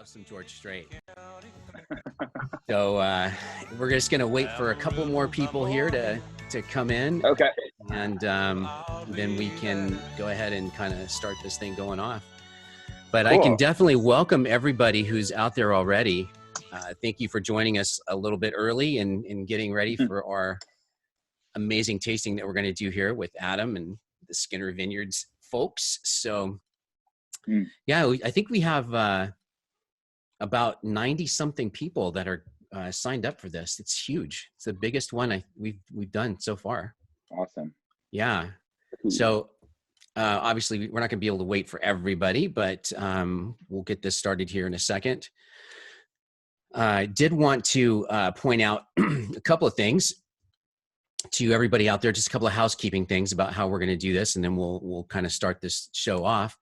love some George Strait. So we're just going to wait for a couple more people here to come in. Okay. And then we can go ahead and kind of start this thing going off. But cool. I can definitely welcome everybody who's out there already. Thank you for joining us a little bit early and getting ready for our amazing tasting that we're going to do here with Adam and the Skinner Vineyards folks. So yeah, I think we have about 90 something people that are signed up for this. It's huge. It's the biggest one we've done so far. Awesome. Yeah. So obviously we're not gonna be able to wait for everybody, but we'll get this started here in a second. I did want to point out a couple of things to everybody out there, just a couple of housekeeping things about how we're going to do this, and then we'll kind of start this show off.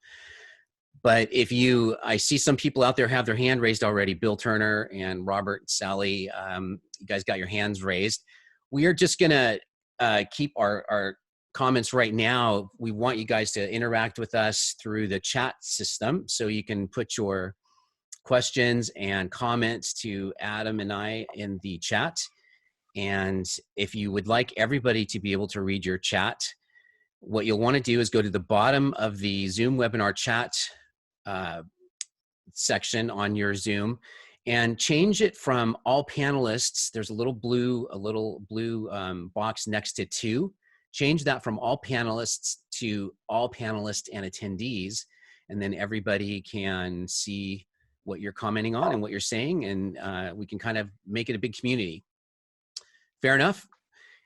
But I see some people out there have their hand raised already. Bill Turner and Robert, Sally, you guys got your hands raised. We are just going to keep our comments right now. We want you guys to interact with us through the chat system, so you can put your questions and comments to Adam and I in the chat. And if you would like everybody to be able to read your chat, what you'll want to do is go to the bottom of the Zoom webinar chat section on your Zoom and change it from all panelists. There's a little blue box next to 2. Change that from all panelists to all panelists and attendees, and then everybody can see what you're commenting on and what you're saying, and we can kind of make it a big community. Fair enough.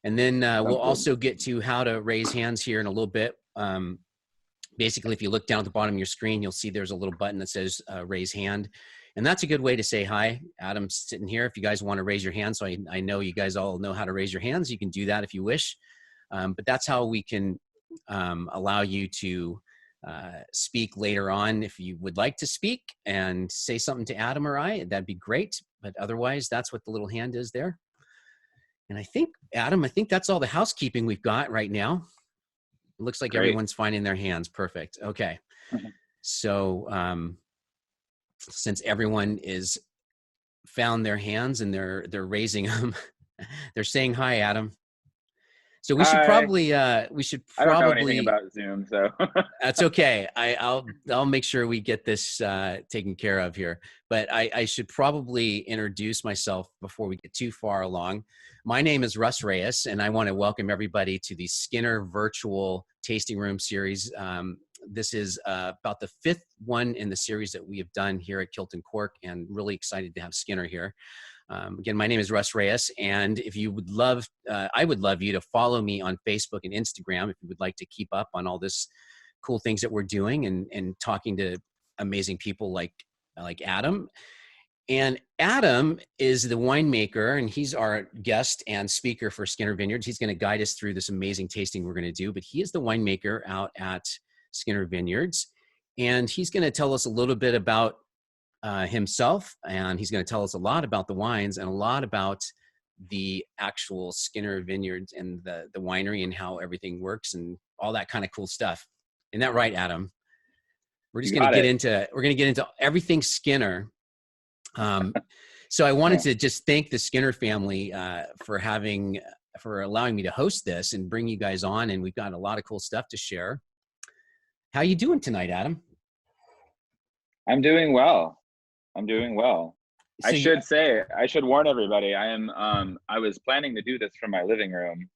And then we'll also get to how to raise hands here in a little bit. Basically, if you look down at the bottom of your screen, you'll see there's a little button that says raise hand. And that's a good way to say hi. Adam's sitting here. If you guys want to raise your hand, so I know you guys all know how to raise your hands, you can do that if you wish. But that's how we can allow you to speak later on. If you would like to speak and say something to Adam or I, that'd be great. But otherwise, that's what the little hand is there. And I think, Adam, that's all the housekeeping we've got right now. It looks like Great. Everyone's finding their hands. Perfect. Okay. So since everyone is found their hands and they're raising them, they're saying hi, Adam. So we should probably I don't know anything about Zoom, so that's okay. I'll make sure we get this taken care of here. But I should probably introduce myself before we get too far along. My name is Russ Reyes, and I want to welcome everybody to the Skinner Virtual Tasting Room Series. This is about the 5th one in the series that we have done here at Kilt&Cork, and really excited to have Skinner here. Again, my name is Russ Reyes, and if you would love, I would love you to follow me on Facebook and Instagram if you would like to keep up on all this cool things that we're doing and talking to amazing people like Adam. And Adam is the winemaker, and he's our guest and speaker for Skinner Vineyards. He's going to guide us through this amazing tasting we're going to do, but he is the winemaker out at Skinner Vineyards, and he's going to tell us a little bit about himself, and he's going to tell us a lot about the wines and a lot about the actual Skinner Vineyards and the winery and how everything works and all that kind of cool stuff. Isn't that right, Adam? We're just going to get into everything Skinner. So I wanted to just thank the Skinner family for allowing me to host this and bring you guys on, and we've got a lot of cool stuff to share. How you doing tonight, Adam? I'm doing well. So I should warn everybody. I was planning to do this from my living room,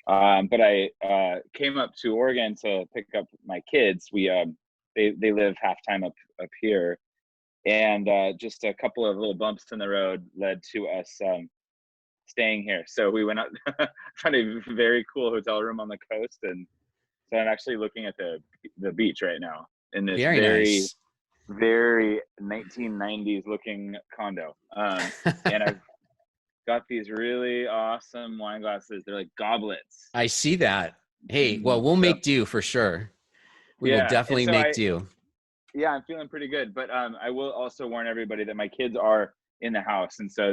but I came up to Oregon to pick up my kids. They live half-time up here, and just a couple of little bumps in the road led to us staying here. So we went out, found a very cool hotel room on the coast, and so I'm actually looking at the beach right now in this very 1990s looking condo. And I've got these really awesome wine glasses. They're like goblets. I see that. Hey, well, we'll make do for sure. We will definitely make do. Yeah, I'm feeling pretty good. But I will also warn everybody that my kids are in the house. And so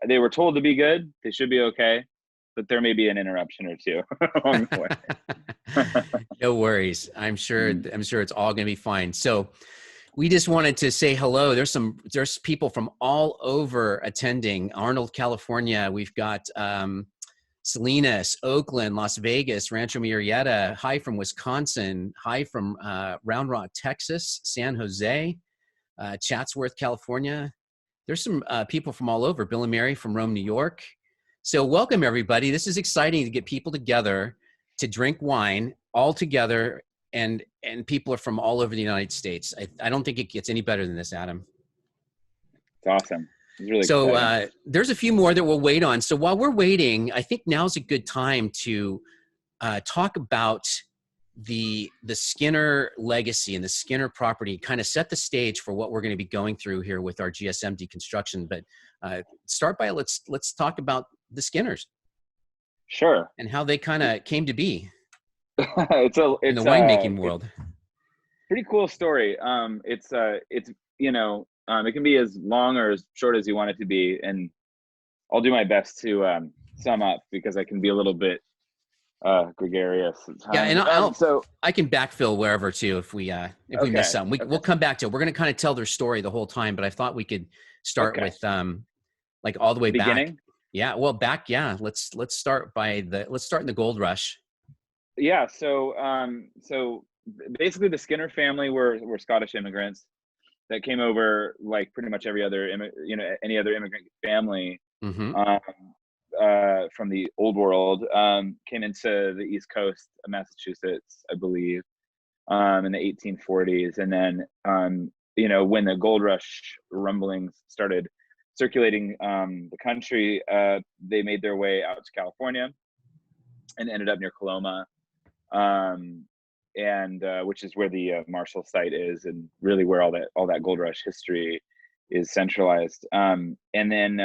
they were told to be good. They should be okay. But there may be an interruption or two along the way. No worries. I'm sure it's all going to be fine. So We just wanted to say hello. There's people from all over attending. Arnold, California. We've got Salinas, Oakland, Las Vegas, Rancho Murrieta. Hi from Wisconsin. Hi from Round Rock, Texas, San Jose, Chatsworth, California. There's some people from all over. Bill and Mary from Rome, New York. So welcome everybody. This is exciting to get people together to drink wine all together. And people are from all over the United States. I don't think it gets any better than this, Adam. It's awesome. It's really so exciting. There's a few more that we'll wait on. So while we're waiting, I think now's a good time to talk about the Skinner legacy and the Skinner property, kind of set the stage for what we're going to be going through here with our GSM deconstruction. But start by let's talk about the Skinners. Sure. And how they kind of came to be. It's in the winemaking world. Pretty cool story. It's you know, it can be as long or as short as you want it to be, and I'll do my best to sum up because I can be a little bit gregarious at times. Yeah, and I can backfill wherever too if we miss something. We'll come back to it. We're going to kind of tell their story the whole time, but I thought we could start with like all the way back. Yeah, well, back. Yeah, let's start in the gold rush. Yeah, so basically the Skinner family were Scottish immigrants that came over like pretty much every other any other immigrant family from the old world came into the East Coast of Massachusetts, I believe, in the 1840s, and then when the gold rush rumblings started circulating the country, they made their way out to California and ended up near Coloma. Which is where the Marshall site is, and really where all that gold rush history is centralized. And then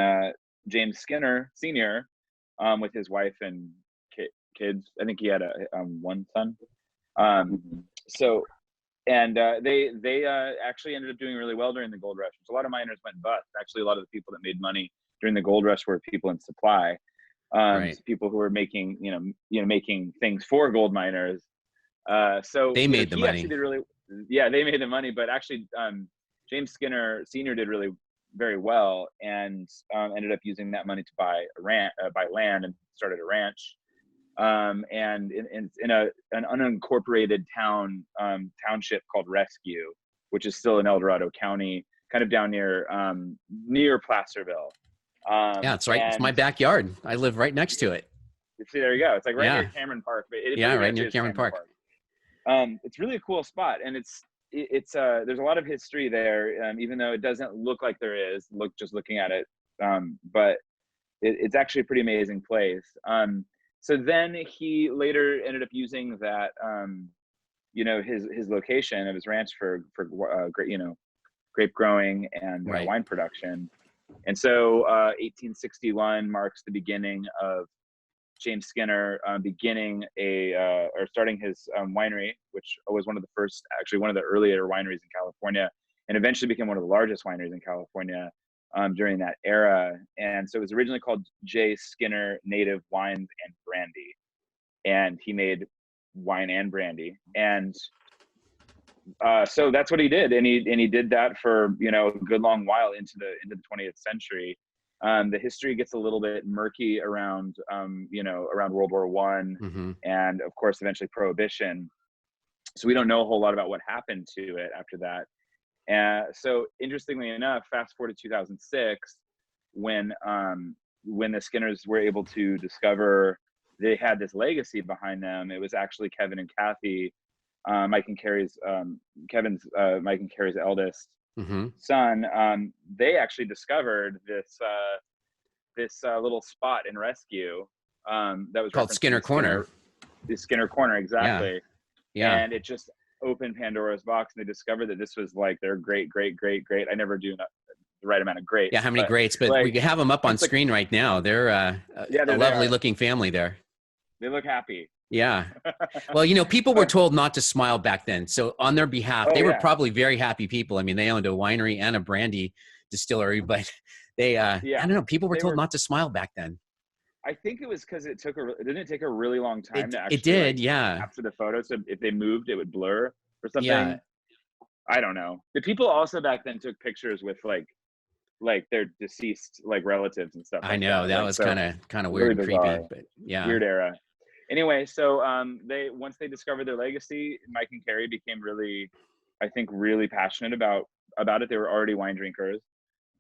James Skinner Sr., with his wife and kids, I think he had one son. They actually ended up doing really well during the gold rush. A lot of miners went bust. Actually, a lot of the people that made money during the gold rush were people in supply. Right. People who were making, making things for gold miners. So they made the money. Actually they made the money. But actually, James Skinner Sr. did really very well, and ended up using that money to buy land and started a ranch. And in an unincorporated township called Rescue, which is still in El Dorado County, kind of down near Placerville. Yeah, it's right. It's my backyard. I live right next to it. See, there you go. It's like right near Cameron Park. Right near Cameron Park. It's really a cool spot, and it's there's a lot of history there, even though it doesn't look like there is. Just looking at it, but it's actually a pretty amazing place. So then he later ended up using that, his location of his ranch for grape growing and wine production. And so 1861 marks the beginning of James Skinner starting his winery, which was one of the earlier wineries in California, and eventually became one of the largest wineries in California during that era. And so it was originally called J. Skinner Native Wines and Brandy, and he made wine and brandy. And so that's what he did, and he did that for a good long while into the 20th century. The history gets a little bit murky around around World War I, and of course eventually Prohibition. So we don't know a whole lot about what happened to it after that. So interestingly enough, fast forward to 2006, when the Skinners were able to discover they had this legacy behind them. It was actually Kevin and Kathy, Mike and Carrie's eldest son. They actually discovered this little spot in Rescue that was called Skinner Corner. The Skinner Corner, exactly. Yeah. And it just opened Pandora's box, and they discovered that this was like their great. I never do the right amount of greats. Yeah, how many greats? But we have them up on screen right now. They're a lovely looking family there. They look happy. Yeah. Well, people were told not to smile back then. So on their behalf, they were probably very happy people. I mean, they owned a winery and a brandy distillery, but they, I don't know, people were told not to smile back then. I think it was because it didn't take a really long time to actually capture the photo. So if they moved, it would blur or something. Yeah. I don't know. The people also back then took pictures with like their deceased like relatives and stuff I like know that. that Like, was so kind of weird really and creepy, bizarre, but yeah. weird era. Anyway, so they once they discovered their legacy, Mike and Carrie became really, I think, really passionate about it. They were already wine drinkers,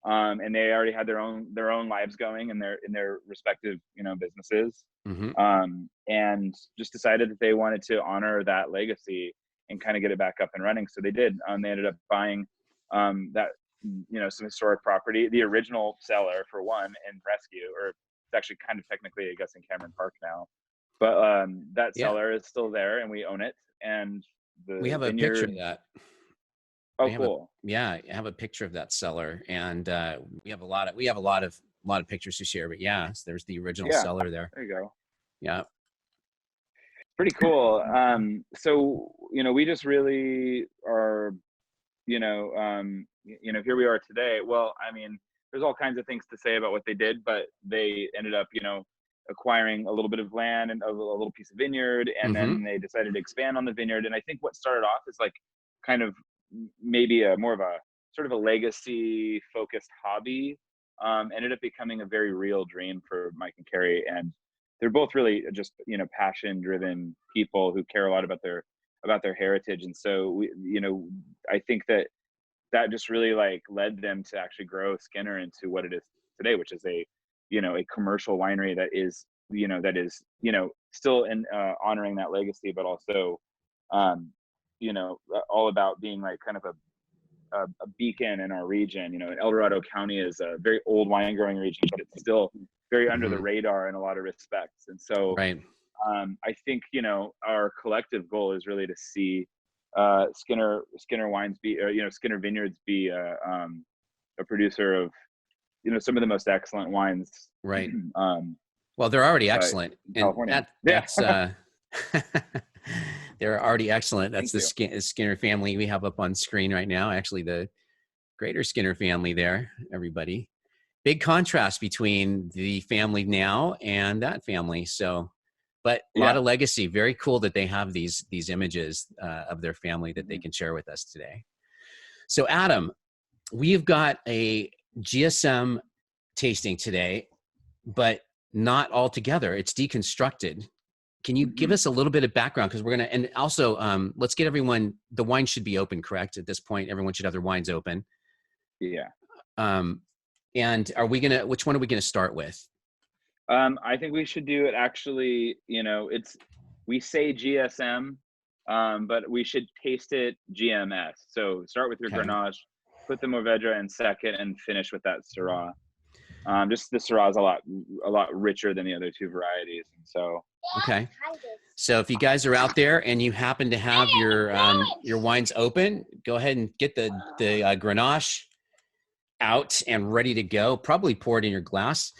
and they already had their own lives going in their respective businesses, Hmm. and just decided that they wanted to honor that legacy and kind of get it back up and running. So they did. They ended up buying that some historic property, the original cellar for one, and rescue, or it's actually kind of technically, I guess, in Cameron Park now, but that Yeah, cellar is still there and we own it. And we the have a picture of vineyard, that. oh We have a cool. Yeah, I have a picture of that cellar, and we have a lot of pictures to share. But yeah, so there's the original Yeah, cellar there. there you go. Yeah. Pretty cool. So we just really are, here we are today. Well, I mean, there's all kinds of things to say about what they did, but they ended up acquiring a little bit of land and a little piece of vineyard, and Hmm. then they decided to expand on the vineyard. And I think what started off as like kind of maybe a more of a sort of a legacy focused hobby, ended up becoming a very real dream for Mike and Carrie. And they're both really just passion driven people who care a lot about their heritage. And so I think that just really like led them to actually grow Skinner into what it is today, which is a commercial winery that is still in honoring that legacy, but also all about being like kind of a beacon in our region. El Dorado County is a very old wine growing region, but it's still very under the Hmm. radar in a lot of respects. And so Right. I think our collective goal is really to see Skinner wines be, or Skinner Vineyards be a producer of some of the most excellent wines Right. um, Well, they're already in excellent, and California. Yeah, that's they're already excellent. That's thank the you. Skinner family we have up on screen right now. Actually, the greater Skinner family there. Everybody, big contrast between the family now and that family. So, but a lot Yeah. of legacy. Very cool that they have these images of their family that they Mhm. can share with us today. So, Adam, we've got a GSM tasting today, but not all together. It's deconstructed. Can you give Mhm. us a little bit of background? Because we're going to, and also let's get everyone, the wine should be open, correct? At this point, everyone should have their wines open. Yeah. Um, and are we going to, which one are we going to start with? I think we should do it actually, we say GSM, but we should taste it GMS. So start with your Okay. Grenache, put the Mourvedre in second, and finish with that Syrah. Just the Syrah is a lot richer than the other two varieties. And so, Okay. So if you guys are out there and you happen to have your wines open, go ahead and get the Grenache out and ready to go. Probably pour it in your glass.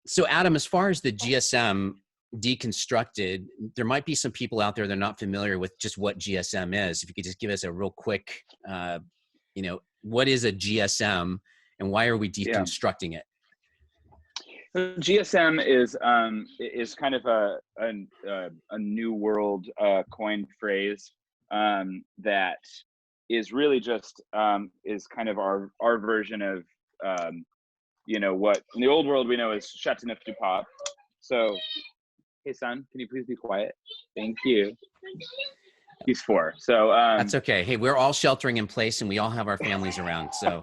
So Adam, as far as the GSM deconstructed, there might be some people out there that are not familiar with just what GSM is. If you could just give us a real quick, what is a GSM and why are we yeah. deconstructing it? GSM is kind of a new world coined phrase that is really just is kind of our version of what in the old world we know as Chateauneuf du Pape. So, hey son, can you please be quiet? Thank you. He's 4. So That's okay. Hey, we're all sheltering in place and we all have our families around. So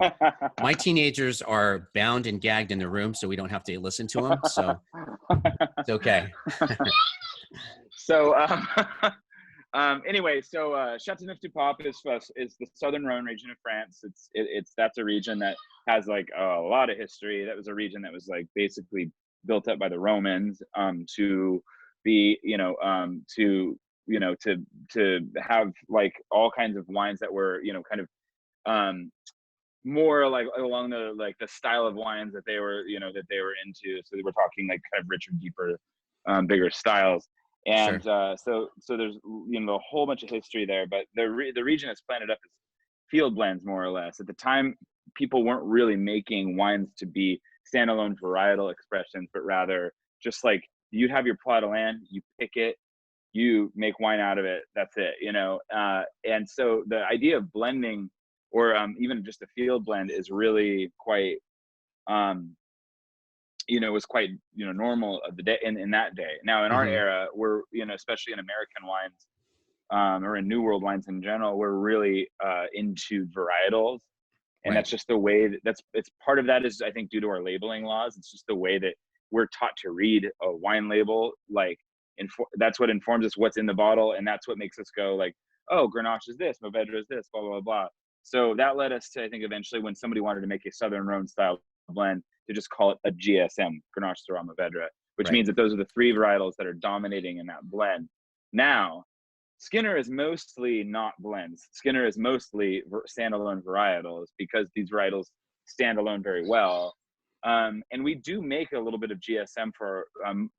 my teenagers are bound and gagged in the room so we don't have to listen to them. So it's okay. So anyway, so Chateauneuf du Pape is the Southern Rhone region of France. That's a region that has like a lot of history. That was a region that was like basically built up by the Romans to be to have like all kinds of wines that were kind of more like along the style of wines that they were into. So we're talking like kind of richer, deeper, bigger styles. And Sure. so there's a whole bunch of history there, but the region is planted up as field blends more or less. At the time, people weren't really making wines to be standalone varietal expressions, but rather just like you'd have your plot of land, you pick it, you make wine out of it. That's it, you know? And so the idea of blending, or even just a field blend, is really quite, you know, was quite, you know, normal of the day in that day. Now in our Mm-hmm. era, we're, you know, especially in American wines, or in New World wines in general, we're really into varietals. And Right. that's just the way it's part of that is, I think, due to our labeling laws. It's just the way that we're taught to read a wine label. Like, that's what informs us what's in the bottle. And that's what makes us go like, oh, Grenache is this, Mourvedre is this, blah, blah, blah. So that led us to, I think, eventually, when somebody wanted to make a Southern Rhone style blend, to just call it a GSM, Grenache, Syrah, Mourvedre, which Right. means that those are the three varietals that are dominating in that blend. Now, Skinner is mostly not blends. Skinner is mostly standalone varietals, because these varietals stand alone very well. And we do make a little bit of GSM for,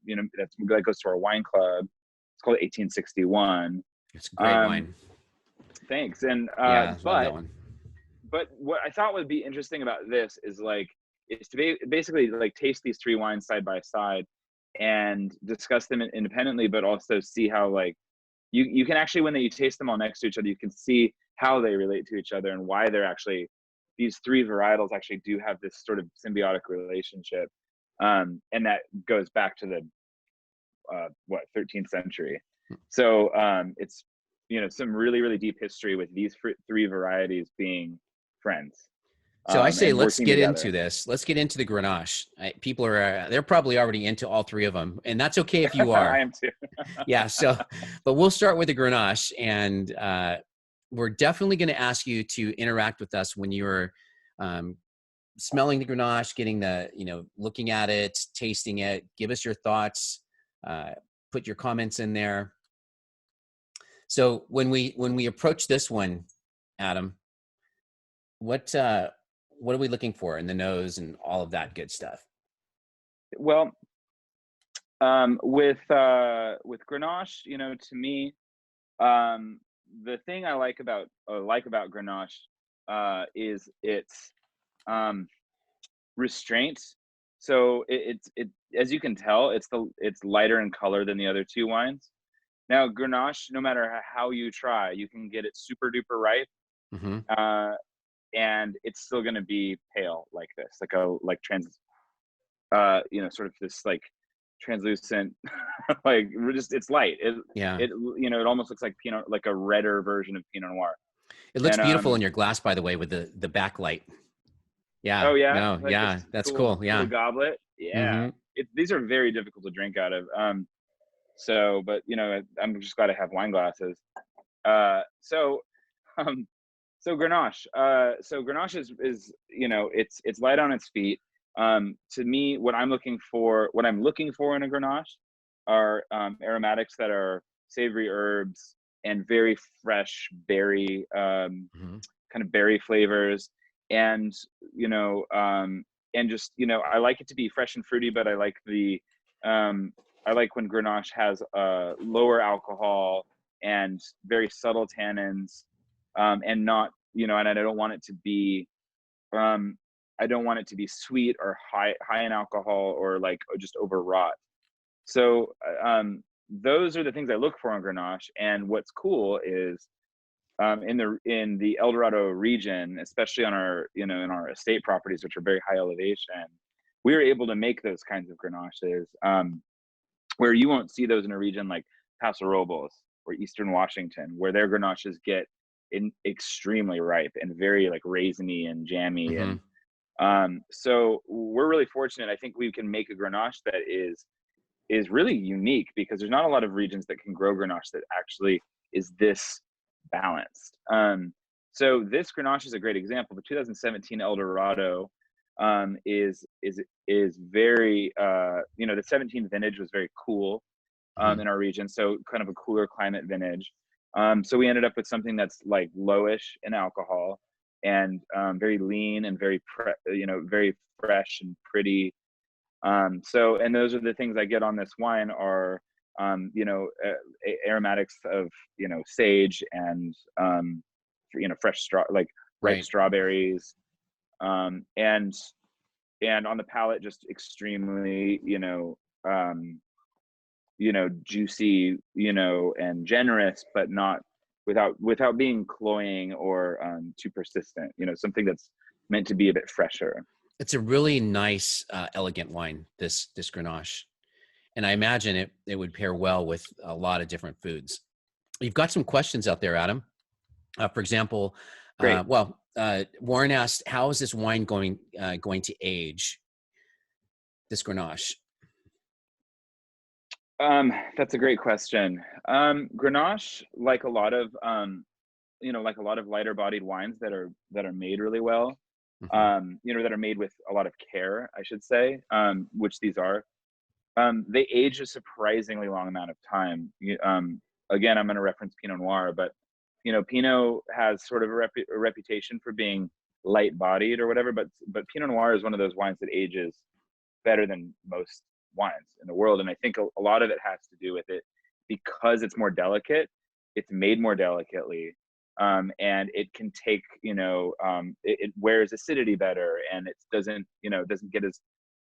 you know, that goes to our wine club. It's called 1861. It's a great Um, wine. Thanks. And Yeah, love that but one. what I thought would be interesting about this is like, is to basically like taste these three wines side by side and discuss them independently, but also see how, like, you can actually, when you taste them all next to each other, you can see how they relate to each other and why they're actually, these three varietals actually do have this sort of symbiotic relationship. And that goes back to the 13th century. So it's, you know, some really, really deep history with these three varieties being friends, So I say and let's working get into together. this. Let's get into the Grenache. People are they're probably already into all three of them, and that's okay if you I are. am too. Yeah. So, but we'll start with the Grenache, and we're definitely going to ask you to interact with us when you're um, smelling the Grenache, getting the, you know, looking at it, tasting it. Give us your thoughts. Uh, put your comments in there. So when we approach this one, Adam, what what are we looking for in the nose and all of that good stuff? Well, with Grenache, you know, to me, the thing I like about Grenache is its um, restraint. So it as you can tell, it's lighter in color than the other two wines. Now Grenache, no matter how you try, you can get it super duper ripe, Mm-hmm. uh, and it's still going to be pale like this, like a you know, sort of this like translucent, like, we're just, it's light. Yeah. You know, it almost looks like Pinot, like a redder version of Pinot Noir. It looks And beautiful in your glass, by the way, with the backlight. Yeah. oh yeah, No. like Yeah. this That's cool cool. Yeah. goblet. Yeah, Mm-hmm. these are very difficult to drink out of. So, but you know, I'm just glad I have wine glasses. So, um, Grenache. So Grenache is, you know, it's light on its feet. To me, what I'm looking for in a Grenache are aromatics that are savory herbs and very fresh berry, Mm-hmm. kind of berry flavors. And, you know, and just, you know, I like it to be fresh and fruity, but um, I like when Grenache has lower alcohol and very subtle tannins, and not, you know, and I don't want it to be, um, I don't want it to be sweet or high in alcohol, or like, or just overwrought. So those are the things I look for in Grenache. And what's cool is, in the El Dorado region, especially on our, you know, in our estate properties, which are very high elevation, we were able to make those kinds of Grenaches, where you won't see those in a region like Paso Robles or Eastern Washington, where their Grenaches get extremely ripe and very like raisiny and jammy. Mm-hmm. And so we're really fortunate. I think we can make a Grenache that is really unique, because there's not a lot of regions that can grow Grenache that actually is this balanced. So this Grenache is a great example. The 2017 El Dorado is very, you know, the 17 vintage was very cool Mm-hmm. in our region, so kind of a cooler climate vintage. So we ended up with something that's like lowish in alcohol, and very lean and very you know, very fresh and pretty. So, and those are the things I get on this wine are, you know, aromatics of, you know, sage and, you know, like ripe Right. strawberries, and on the palate, just extremely, you know, juicy, and generous, but not without being cloying or too persistent. Something that's meant to be a bit fresher. It's a really nice, elegant wine, this Grenache. And I imagine it would pair well with a lot of different foods. You've got some questions out there, Adam. For example, Great. Warren asked, how is this wine going to age, this Grenache? That's a great question. Grenache, like a lot of lighter bodied wines that are made really well, that are made with a lot of care, I should say, which these are. They age a surprisingly long amount of time. Again, I'm going to reference Pinot Noir, but Pinot has sort of a reputation for being light-bodied or whatever, but Pinot Noir is one of those wines that ages better than most wines in the world, and I think a lot of it has to do with it because it's more delicate. It's made more delicately, and it can take it wears acidity better, and it doesn't get as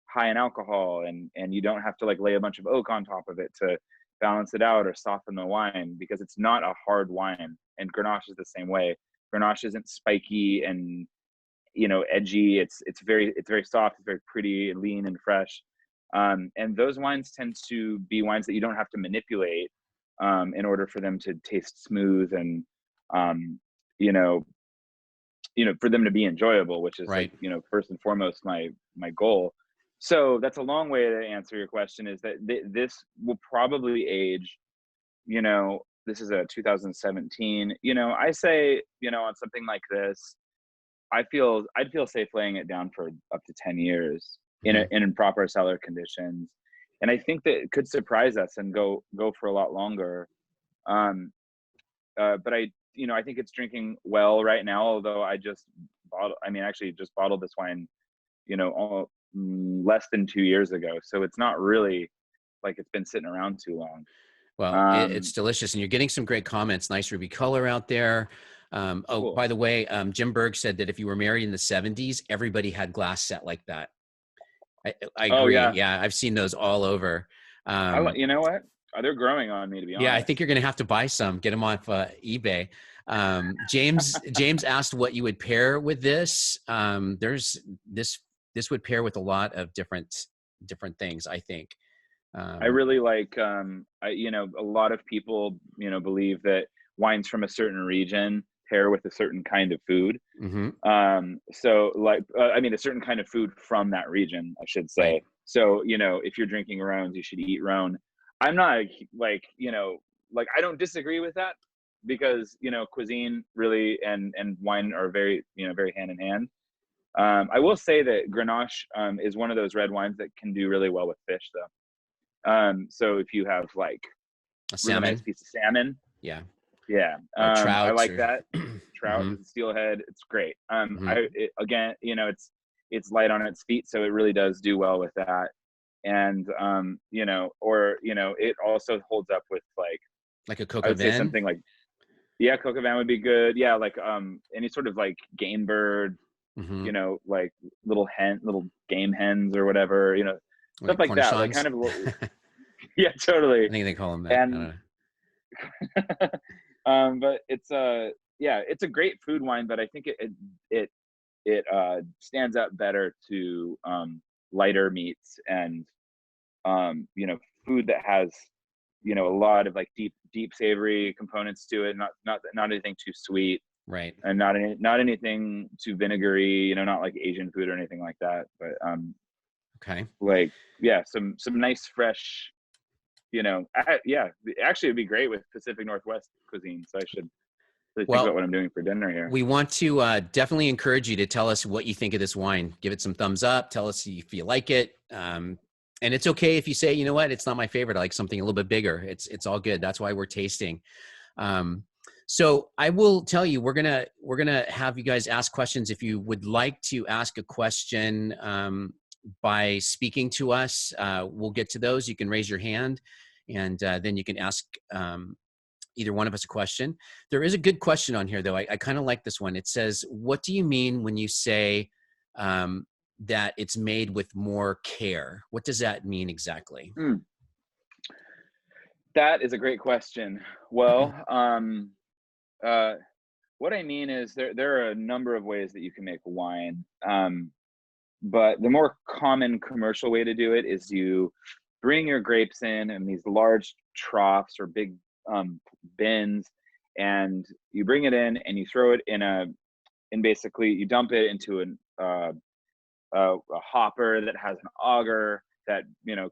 high in alcohol, and you don't have to lay a bunch of oak on top of it to balance it out or soften the wine, because it's not a hard wine. And Grenache is the same way. Grenache isn't spiky and edgy. It's very soft. It's very pretty, lean, and fresh. And those wines tend to be wines that you don't have to manipulate in order for them to taste smooth and for them to be enjoyable, which is right. First and foremost my goal. So that's a long way to answer your question, is that this will probably age, this is a 2017, I say, on something like this, I'd feel safe laying it down for up to 10 years in proper cellar conditions. And I think that it could surprise us and go for a lot longer. But I think it's drinking well right now, although I just bottled this wine, less than 2 years ago. So it's not really like it's been sitting around too long. Well, it's delicious, and you're getting some great comments. Nice ruby color out there. Cool. By the way, Jim Berg said that if you were married in the 70s, everybody had glass set like that. I agree. Oh, yeah, I've seen those all over. You know what? They're growing on me, to be honest. Yeah, I think you're going to have to buy some. Get them off eBay. James asked what you would pair with this. This would pair with a lot of different things, I think. I really like, a lot of people, believe that wines from a certain region pair with a certain kind of food. So a certain kind of food from that region, I should say. Right. So, if you're drinking Rhones, you should eat Rhone. I'm not I don't disagree with that, because, cuisine really and wine are very, very hand in hand. I will say that Grenache is one of those red wines that can do really well with fish, though. So if you have a really nice piece of salmon, trout, I like that. Trout, steelhead, it's great. It's light on its feet, so it really does do well with that. And it also holds up with a coq I would say vin? something coq vin would be good. Yeah, any sort of game bird, little game hens or whatever, stuff like that. Like kind of yeah, totally. I think they call them that. And but it's a great food wine, but I think it stands up better to lighter meats and food that has a lot of deep savory components to it, not anything too sweet, right, and not anything too vinegary, not like Asian food or anything like that, but okay, some nice fresh, actually it'd be great with Pacific Northwest cuisine, so I should really think about what I'm doing for dinner here. We want to definitely encourage you to tell us what you think of this wine. Give it some thumbs up. Tell us if you like it. And it's okay if you say, you know what, it's not my favorite. I like something a little bit bigger. It's all good. That's why we're tasting. So I will tell you, we're gonna have you guys ask questions. If you would like to ask a question by speaking to us, we'll get to those. You can raise your hand, and then you can ask either one of us a question. There is a good question on here, though. I kind of like this one. It says, what do you mean when you say that it's made with more care? What does that mean exactly? That is a great question. Well, what I mean is there are a number of ways that you can make wine. But the more common commercial way to do it is you bring your grapes in these large troughs or big bins, and you bring it in and you throw it and basically you dump it into a hopper that has an auger that, you know,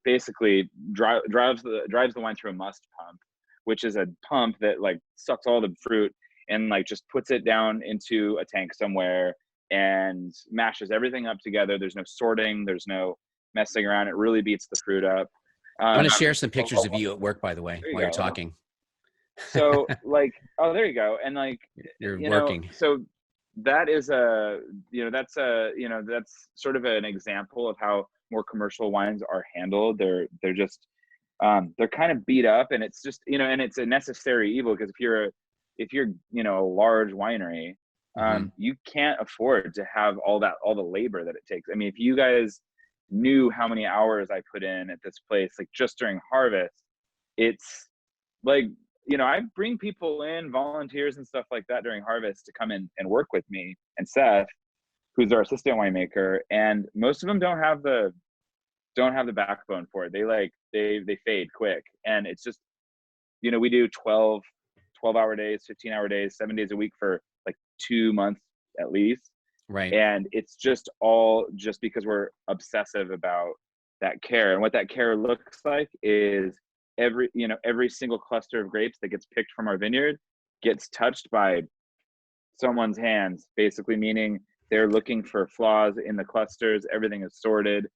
basically drives the wine through a must pump, which is a pump that like sucks all the fruit and like just puts it down into a tank somewhere and mashes everything up together. There's no sorting, there's no messing around. It really beats the fruit up. I'm going to share some pictures of you at work, by the way, while you're talking. So like, oh, there you go. And like, you're working. So that is that's sort of an example of how more commercial wines are handled. They're just, they're kind of beat up, and it's just, and it's a necessary evil, because if you're a large winery, you can't afford to have all the labor that it takes. I mean, if you guys knew how many hours I put in at this place, like just during harvest, it's like, I bring people in, volunteers and stuff like that during harvest to come in and work with me and Seth, who's our assistant winemaker, and most of them don't have the backbone for it. They fade quick, and it's just, we do 12-hour days, 15-hour days, 7 days a week for like 2 months at least. Right. And it's just all just because we're obsessive about that care. And what that care looks like is every single cluster of grapes that gets picked from our vineyard gets touched by someone's hands, basically, meaning they're looking for flaws in the clusters. Everything is sorted.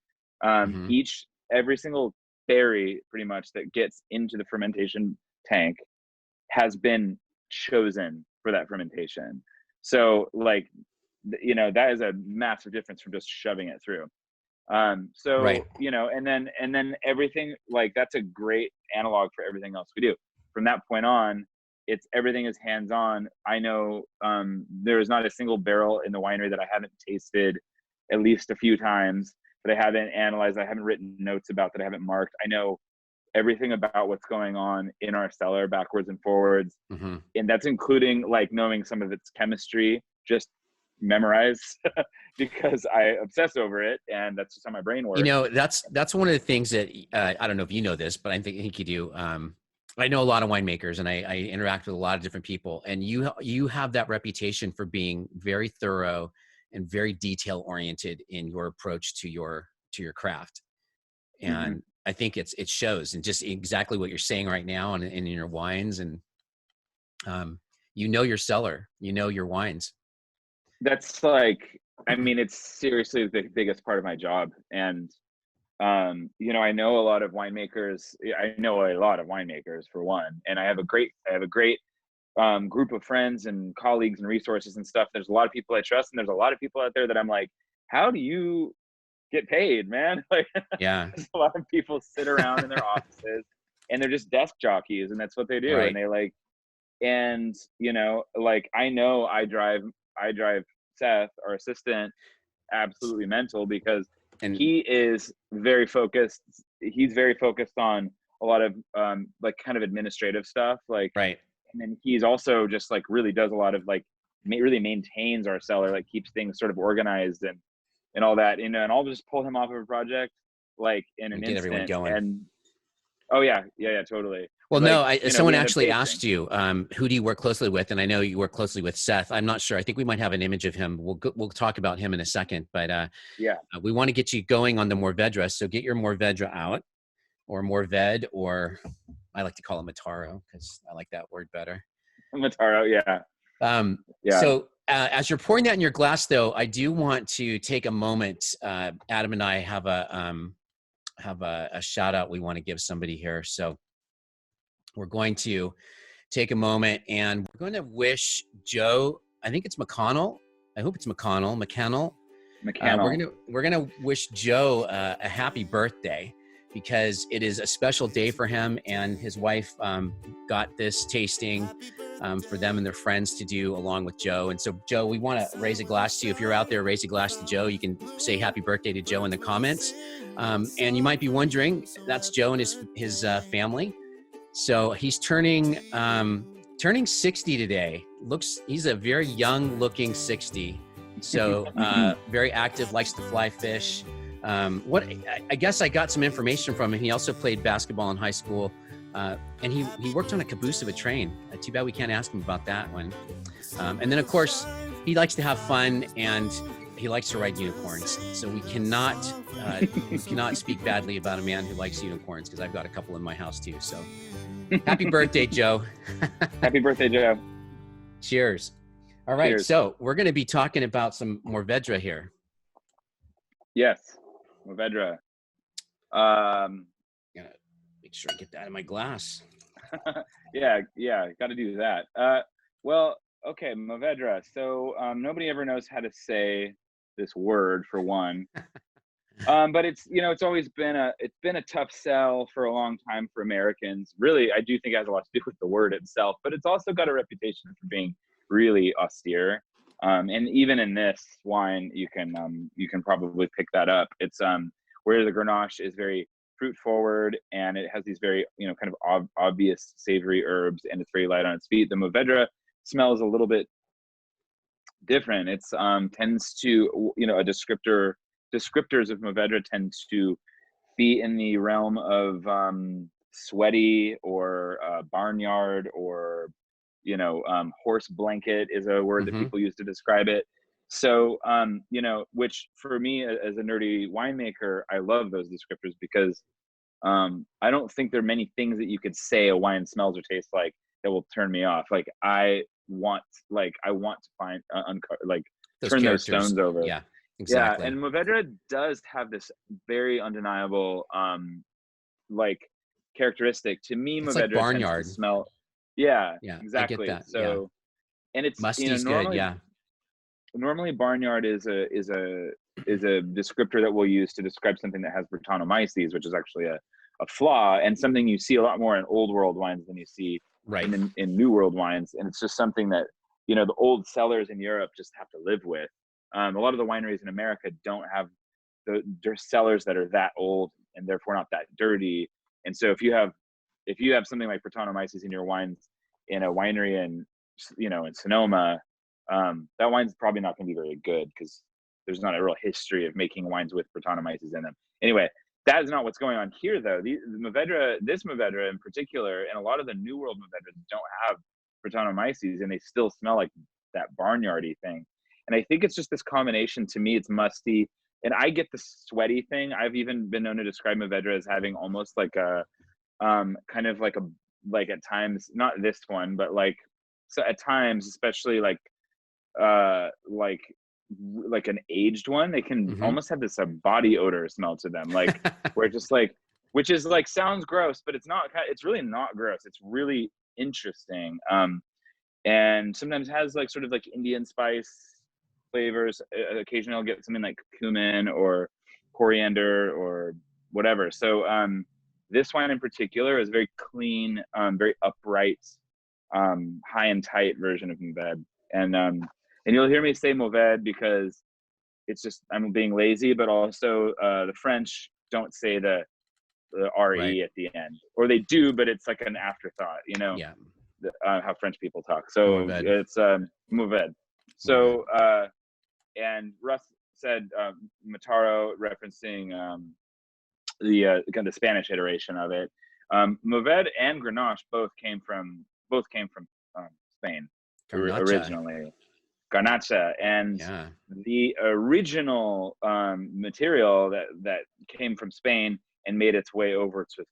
Every single berry pretty much that gets into the fermentation tank has been chosen for that fermentation. So like, that is a massive difference from just shoving it through. Right. And then everything, like, that's a great analog for everything else we do. From that point on, everything is hands-on. I know there is not a single barrel in the winery that I haven't tasted at least a few times, that I haven't analyzed, I haven't written notes about, that I haven't marked. I know everything about what's going on in our cellar backwards and forwards. And that's including like knowing some of its chemistry, just memorize because I obsess over it, and that's just how my brain works. That's one of the things that I don't know if you know this, but I think you do. I know a lot of winemakers, and I interact with a lot of different people, and you have that reputation for being very thorough and very detail oriented in your approach to your craft. And I think it shows, and just exactly what you're saying right now, and in your wines, and your cellar, your wines. That's like, I mean, it's seriously the biggest part of my job. And I know a lot of winemakers. I know a lot of winemakers, for one, and I have a great group of friends and colleagues and resources and stuff. There's a lot of people I trust, and there's a lot of people out there that I'm like, how do you get paid, man? Like, yeah, a lot of people sit around in their offices and they're just desk jockeys, and that's what they do. Right. And they like, and like, I know I drive Seth, our assistant, absolutely mental, because he is very focused. He's very focused on a lot of like kind of administrative stuff, like, right. And then he's also just like really does a lot of like really maintains our cellar, like keeps things sort of organized and all that, and I'll just pull him off of a project like in an instant. Everyone going. And oh yeah, totally. Well, like, no, someone actually asked you, who do you work closely with? And I know you work closely with Seth. I'm not sure. I think we might have an image of him. We'll talk about him in a second. But we want to get you going on the Mourvedre. So get your Mourvedre out, or Mourvedre, or I like to call it Mataro because I like that word better. Mataro, yeah. So as you're pouring that in your glass, though, I do want to take a moment. Adam and I have a shout out we want to give somebody here. So we're going to take a moment, and we're going to wish Joe, I think it's McConnell. I hope it's McConnell. We're gonna wish Joe a happy birthday, because it is a special day for him, and his wife got this tasting for them and their friends to do along with Joe. And so, Joe, we want to raise a glass to you. If you're out there, raise a glass to Joe. You can say happy birthday to Joe in the comments. And you might be wondering, that's Joe and his family. So he's turning 60 today. He's a very young looking 60. So very active, likes to fly fish. I guess I got some information from him. He also played basketball in high school. And he worked on a caboose of a train. Too bad we can't ask him about that one. And then of course he likes to have fun and he likes to ride unicorns. So we cannot speak badly about a man who likes unicorns, because I've got a couple in my house too. So happy birthday, Joe. Happy birthday, Joe. Cheers. All right. Cheers. So we're going to be talking about some Mourvedre here. Yes. Mourvedre. Gotta make sure I get that in my glass. yeah. Got to do that. Well, okay. Mourvedre. So nobody ever knows how to say this word, for one. But it's always been a tough sell for a long time for Americans. Really, I do think it has a lot to do with the word itself, but it's also got a reputation for being really austere. And even in this wine, you can probably pick that up. It's where the Grenache is very fruit forward, and it has these very kind of obvious savory herbs, and it's very light on its feet. The Mourvedre smells a little bit different. It's tends to descriptors of Mourvedre tend to be in the realm of sweaty or barnyard, or horse blanket is a word that people use to describe it. So which for me as a nerdy winemaker, I love those descriptors, because I don't think there are many things that you could say a wine smells or tastes like that will turn me off. Like I want to find turn those stones over. Yeah, exactly. Yeah, and Mourvedre does have this very undeniable characteristic. To me, It's Mourvedre like barnyard tends to smell. Yeah, yeah, exactly. I get that. So, yeah. And it's musty's normally, good. Yeah. Normally barnyard is a descriptor that we'll use to describe something that has Brettanomyces, which is actually a flaw, and something you see a lot more in old world wines than you see in new world wines. And it's just something that the old cellars in Europe just have to live with. A lot of the wineries in America don't have their cellars that are that old, and therefore not that dirty. And so if you have something like Brettanomyces in your wines in a winery in Sonoma, that wine's probably not going to be very good, because there's not a real history of making wines with Brettanomyces in them. Anyway, that is not what's going on here, though. This Mourvedre in particular, and a lot of the New World Mourvedres don't have Brettanomyces, and they still smell like that barnyardy thing. And I think it's just this combination. To me, it's musty, and I get the sweaty thing. I've even been known to describe Mourvedre as having almost like a kind of like at times, not this one, but so at times, especially like an aged one, they can almost have this body odor smell to them, where just which is sounds gross, but it's not. It's really not gross. It's really interesting. And sometimes has sort of Indian spice flavors. Occasionally I'll get something like cumin or coriander or whatever. So this wine in particular is very clean, very upright, high and tight version of Mourvedre. And you'll hear me say Mourvedre because it's just I'm being lazy, but also the French don't say the RE at the end, or they do, but it's like an afterthought, Yeah. How French people talk. So Mourvedre. it's Mourvedre. So and Russ said Mataro, referencing the kind of the Spanish iteration of it. Mourvedre and Grenache both came from Spain originally. Garnacha, and the original material that came from Spain and made its way over to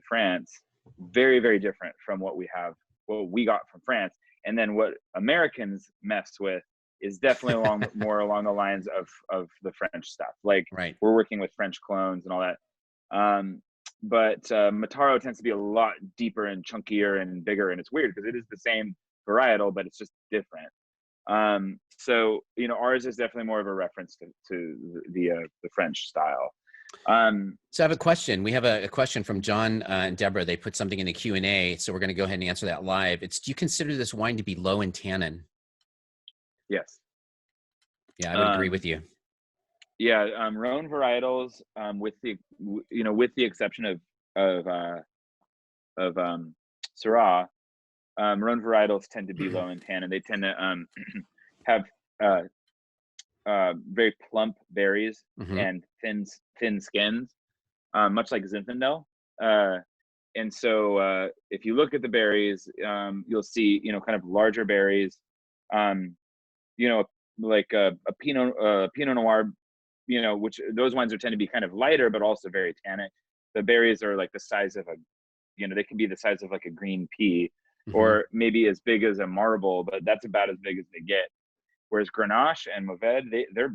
France, very, very different from what we got from France. And then what Americans mess with is definitely more along the lines of the French stuff. We're working with French clones and all that. But Mataro tends to be a lot deeper and chunkier and bigger, and it's weird because it is the same varietal, but it's just different. So ours is definitely more of a reference to the French style. So I have a question. We have a question from John and Deborah. They put something in the Q&A, so we're going to go ahead and answer that live. It's, do you consider this wine to be low in tannin? Yes. Yeah, I would agree with you. Yeah, Rhone varietals, with the exception of Syrah, Rhone varietals tend to be low in tannin. They tend to have very plump berries and thin skins, much like Zinfandel. And so if you look at the berries, you'll see, kind of larger berries, like a Pinot Noir, which those wines tend to be kind of lighter, but also very tannic. The berries are like the size of they can be the size of like a green pea, or maybe as big as a marble, but that's about as big as they get. Whereas Grenache and Mourvedre, they're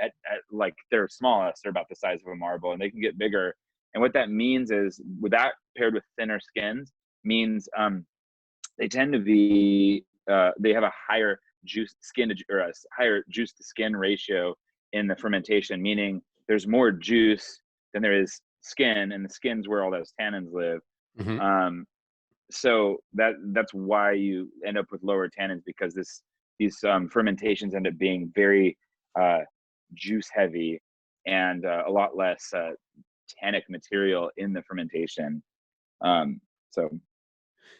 at like their smallest, they're about the size of a marble, and they can get bigger. And what that means is, with that paired with thinner skins, means they tend to be they have a higher juice to skin ratio in the fermentation, meaning there's more juice than there is skin, and the skin's where all those tannins live. So that's why you end up with lower tannins, because these fermentations end up being very juice heavy, and a lot less tannic material in the fermentation.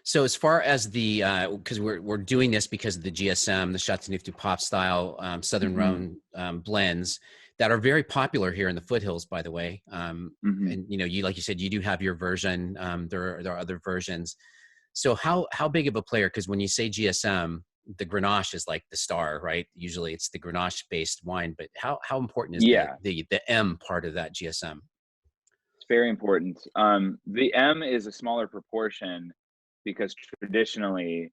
So as far as the, because we're doing this because of the GSM, the Chateauneuf-du-Pape style Southern Rhone blends that are very popular here in the foothills, by the way. And you, like you said, you do have your version. There are other versions. So how big of a player? Because when you say GSM, the Grenache is like the star, right? Usually it's the Grenache based wine, but how important is the M part of that GSM? It's very important. The M is a smaller proportion, because traditionally,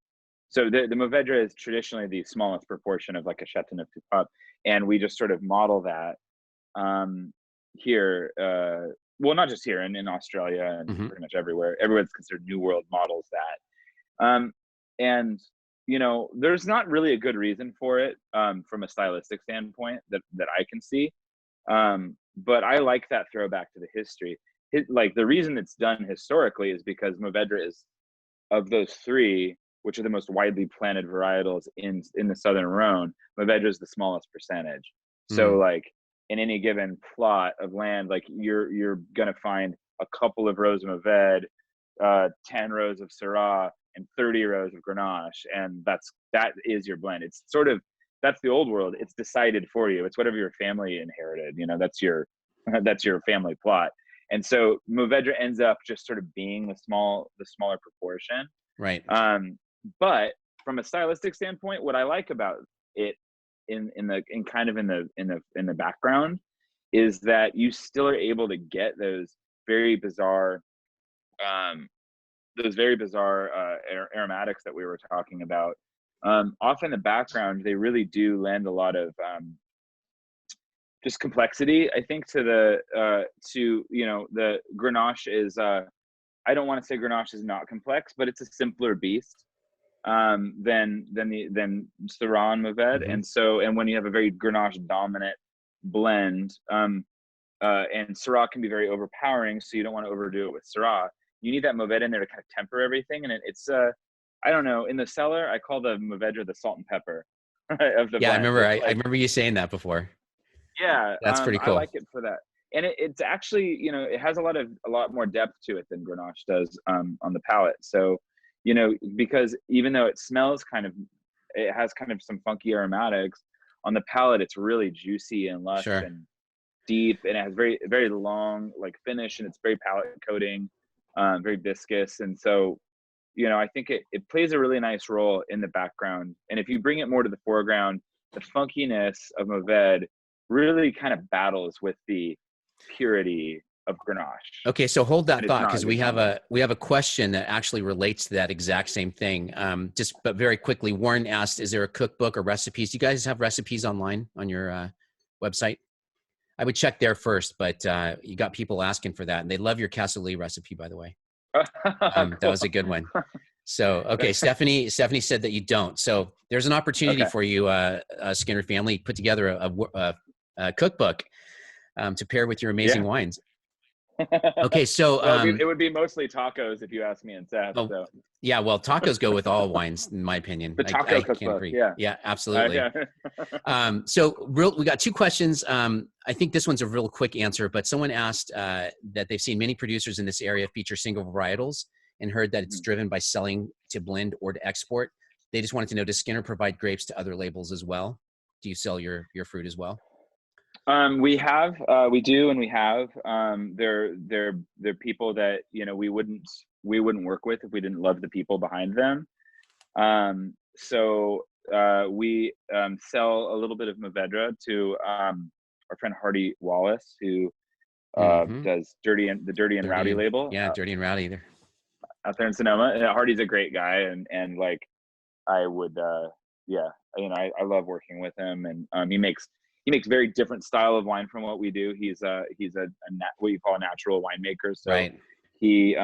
so the Mourvedre is traditionally the smallest proportion of like a Chateauneuf-du-Pape, and we just sort of model that here. Well, not just here, and in Australia and pretty much everywhere. Everyone's considered New World models that. And there's not really a good reason for it from a stylistic standpoint that I can see. But I like that throwback to the history. Like the reason it's done historically is because Mourvedre is, of those three, which are the most widely planted varietals in the Southern Rhone, Mourvedre is the smallest percentage. So like in any given plot of land, like you're gonna find a couple of rows of Mourvedre, 10 rows of Syrah, and 30 rows of Grenache, and that is your blend. It's sort of, that's the old world. It's decided for you. It's whatever your family inherited. That's your family plot. And so Mourvedre ends up just sort of being the smaller proportion. Right. But from a stylistic standpoint, what I like about it in the background is that you still are able to get those very bizarre aromatics that we were talking about. Off in the background, they really do lend a lot of just complexity, I think, to the Grenache is, I don't want to say Grenache is not complex, but it's a simpler beast than Syrah and Mourvedre. And when you have a very Grenache dominant blend, and Syrah can be very overpowering, so you don't want to overdo it with Syrah. You need that Mourvedre in there to kind of temper everything. And it's I don't know, in the cellar, I call the Mourvedre the salt and pepper of the blend. I remember you saying that before. Yeah, that's pretty cool. I like it for that, and it's actually, it has a lot more depth to it than Grenache does on the palate. So, because even though it smells it has kind of some funky aromatics on the palate, it's really juicy and lush and deep, and it has very, very long finish, and it's very palate coating, very viscous, and so I think it plays a really nice role in the background. And if you bring it more to the foreground, the funkiness of Mourvedre really kind of battles with the purity of Grenache. Okay, so hold that thought, because we have a question that actually relates to that exact same thing. But very quickly, Warren asked, "Is there a cookbook or recipes? Do you guys have recipes online on your website?" I would check there first, but you got people asking for that, and they love your cassoulet recipe, by the way. Cool. That was a good one. So, okay, Stephanie said that you don't. So there's an opportunity for you, Skinner family, put together a cookbook to pair with your amazing wines. Okay, so it would be mostly tacos if you ask me and Seth. So. Yeah, well, tacos go with all wines, in my opinion. The taco cookbook, yeah, absolutely. We got two questions. I think this one's a real quick answer, but someone asked that they've seen many producers in this area feature single varietals and heard that it's driven by selling to blend or to export. They just wanted to know, does Skinner provide grapes to other labels as well? Do you sell your fruit as well? We do, and we have. They're people that, you know, we wouldn't work with if we didn't love the people behind them. We sell a little bit of Mourvedre to our friend Hardy Wallace, who does the Dirty and Rowdy label. Yeah, Dirty and Rowdy there. Out there in Sonoma. And Hardy's a great guy, and like I would I love working with him, and he makes very different style of wine from what we do. He's what you call a natural winemaker. So right. He's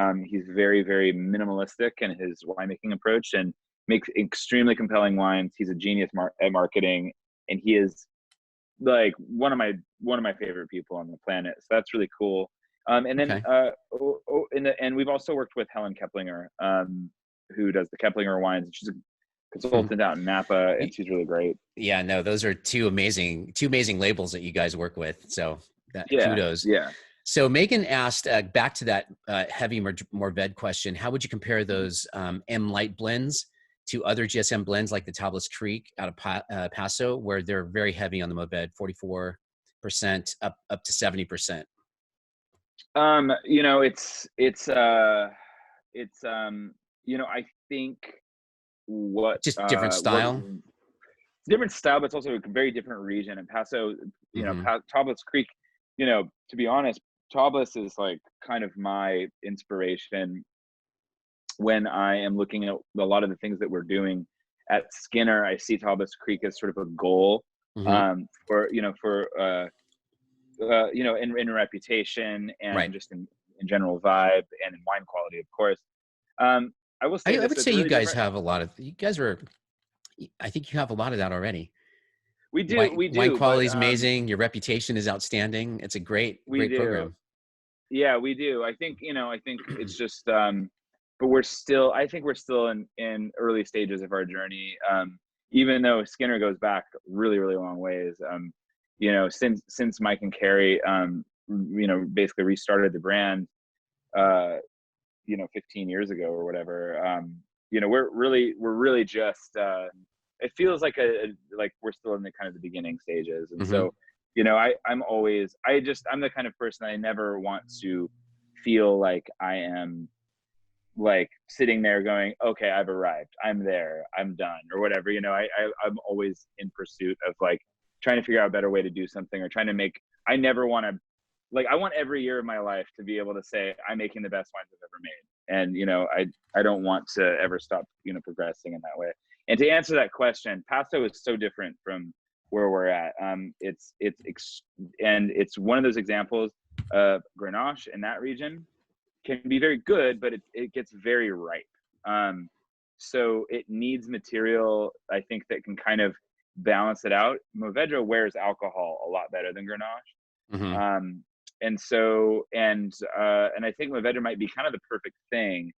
very, very minimalistic in his winemaking approach and makes extremely compelling wines. He's a genius at marketing, and he is like one of my favorite people on the planet. So that's really cool. And we've also worked with Helen Keplinger, who does the Keplinger wines. She's a consultant out in Napa, and she's really great. Yeah, no, those are two amazing labels that you guys work with. So kudos. Yeah. So Megan asked, back to that heavy Mourvedre question, how would you compare those M Light blends to other GSM blends like the Tablas Creek out of Paso, where they're very heavy on the Mourvedre, 44% up to 70%? I think just different style. It's different style, but it's also a very different region. And Paso, Tablas Creek, to be honest, Tablas is like kind of my inspiration when I am looking at a lot of the things that we're doing at Skinner. I see Tablas Creek as sort of a goal in reputation and just in general vibe and in wine quality, of course. I would say you guys have a lot of, I think you have a lot of that already. We do. Wine quality is amazing. Your reputation is outstanding. It's a great program. Yeah, we do. I think it's just, but I think we're still in early stages of our journey. Even though Skinner goes back really, really long ways. Since Mike and Carrie, basically restarted the brand, 15 years ago or whatever. We're really just, it feels like we're still in the kind of the beginning stages. And so, I'm the kind of person I never want to feel like I am like sitting there going, okay, I've arrived, I'm there, I'm done, or whatever. I'm always in pursuit of like trying to figure out a better way to do something, or I never want to, like, I want every year of my life to be able to say I'm making the best wines I've ever made. And, I don't want to ever stop, progressing in that way. And to answer that question, Paso is so different from where we're at. It's one of those examples of Grenache in that region can be very good, but it gets very ripe. So it needs material, I think, that can kind of balance it out. Mourvedre wears alcohol a lot better than Grenache. And I think Mourvedre might be kind of the perfect thing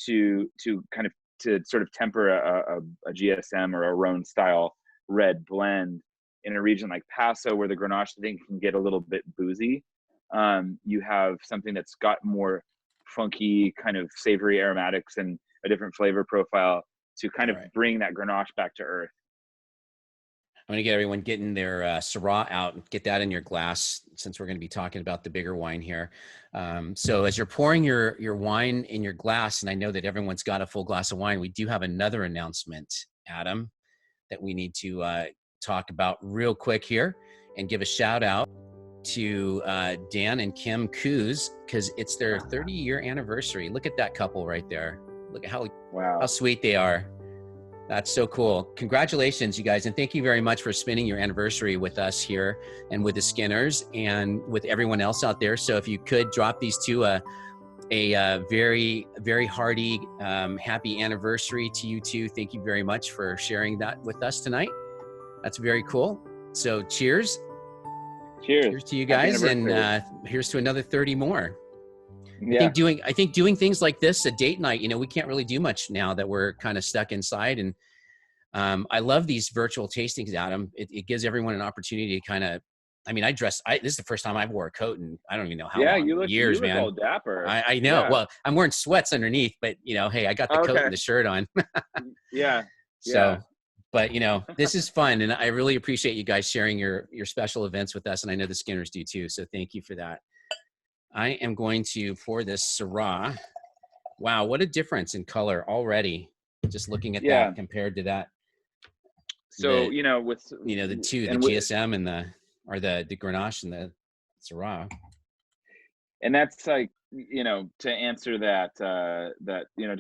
to sort of temper a GSM or a Rhone style red blend in a region like Paso, where the Grenache, I think, can get a little bit boozy. You have something that's got more funky, kind of savory aromatics and a different flavor profile to kind of bring that Grenache back to earth. I'm going to get everyone getting their Syrah out and get that in your glass, since we're going to be talking about the bigger wine here. So as you're pouring your wine in your glass, and I know that everyone's got a full glass of wine, we do have another announcement, Adam, that we need to talk about real quick here, and give a shout out to Dan and Kim Coos, because it's their 30-year anniversary. Look at that couple right there. Look at how sweet they are. That's so cool. Congratulations, you guys. And thank you very much for spending your anniversary with us here and with the Skinners and with everyone else out there. So if you could drop these two a very, very hearty, happy anniversary to you two. Thank you very much for sharing that with us tonight. That's very cool. So cheers. Cheers to you guys. And here's to another 30 more. Yeah. I think doing things like this, a date night, we can't really do much now that we're kind of stuck inside. And I love these virtual tastings, Adam. It gives everyone an opportunity to kind of I mean, this is the first time I've wore a coat in, I don't even know how Yeah, long, you years, look man. all dapper. I know. Yeah. Well, I'm wearing sweats underneath, but hey, I got the coat Okay. and the shirt on. Yeah. Yeah. So, but this is fun. And I really appreciate you guys sharing your special events with us. And I know the Skinners do too. So thank you for that. I am going to pour this Syrah. Wow. What a difference in color already. Just looking at Yeah. that compared to that. So, The with, the two, the and with, GSM and the Grenache and the Syrah. and that's like, to answer that, to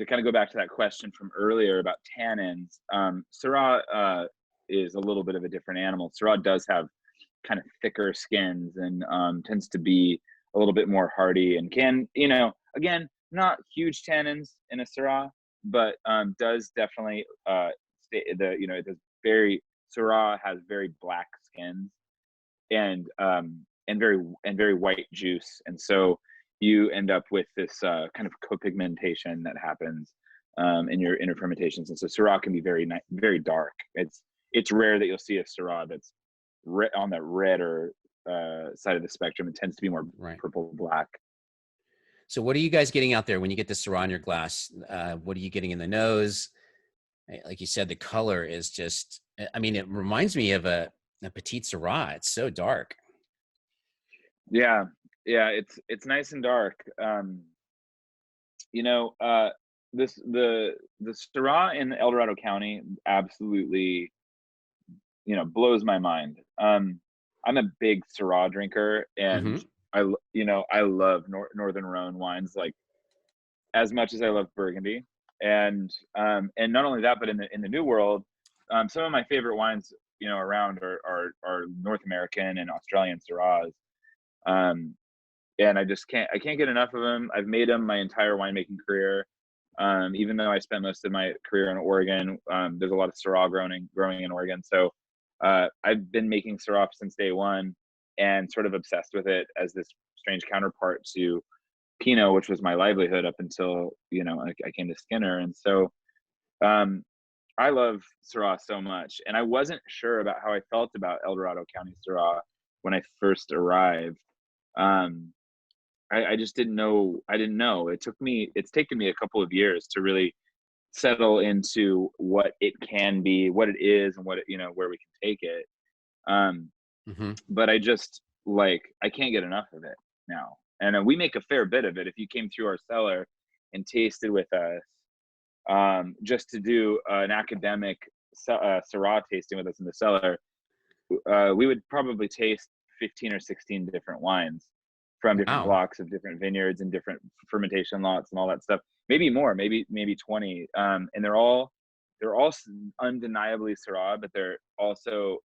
kind of go back to that question from earlier about tannins, Syrah, is a little bit of a different animal. Syrah does have kind of thicker skins and, tends to be a little bit more hardy and can, again, not huge tannins in a Syrah, but, does definitely, it does Syrah has very black skins and, very white juice. And so you end up with this, kind of copigmentation that happens, in your fermentations. And so Syrah can be very dark. It's rare that you'll see a Syrah that's on the redder, side of the spectrum. It tends to be more purple black. So what are you guys getting out there when you get the Syrah in your glass? What are you getting in the nose? Like you said, the color is just, I mean, it reminds me of a petite Syrah. It's so dark. Yeah. Yeah. It's nice and dark. The Syrah in El Dorado County absolutely, blows my mind. I'm a big Syrah drinker, and I love Northern Rhone wines like as much as I love Burgundy. And not only that, but in the New World, some of my favorite wines, around are North American and Australian Syrahs. And I can't get enough of them. I've made them my entire winemaking career. Even though I spent most of my career in Oregon, there's a lot of Syrah growing in Oregon. So I've been making Syrah since day one, and sort of obsessed with it as this strange counterpart to Pinot, which was my livelihood up until I came to Skinner. And so I love Syrah so much, and I wasn't sure about how I felt about El Dorado County Syrah when I first arrived. I just didn't know. I didn't know. It's taken me a couple of years to really settle into what it can be, what it is, and where we can take it. But I can't get enough of it now. And we make a fair bit of it. If you came through our cellar and tasted with us, just to do an academic Syrah tasting with us in the cellar, we would probably taste 15 or 16 different wines from different blocks of different vineyards and different fermentation lots and all that stuff. Maybe more, maybe 20. And they're all undeniably Syrah, but they're also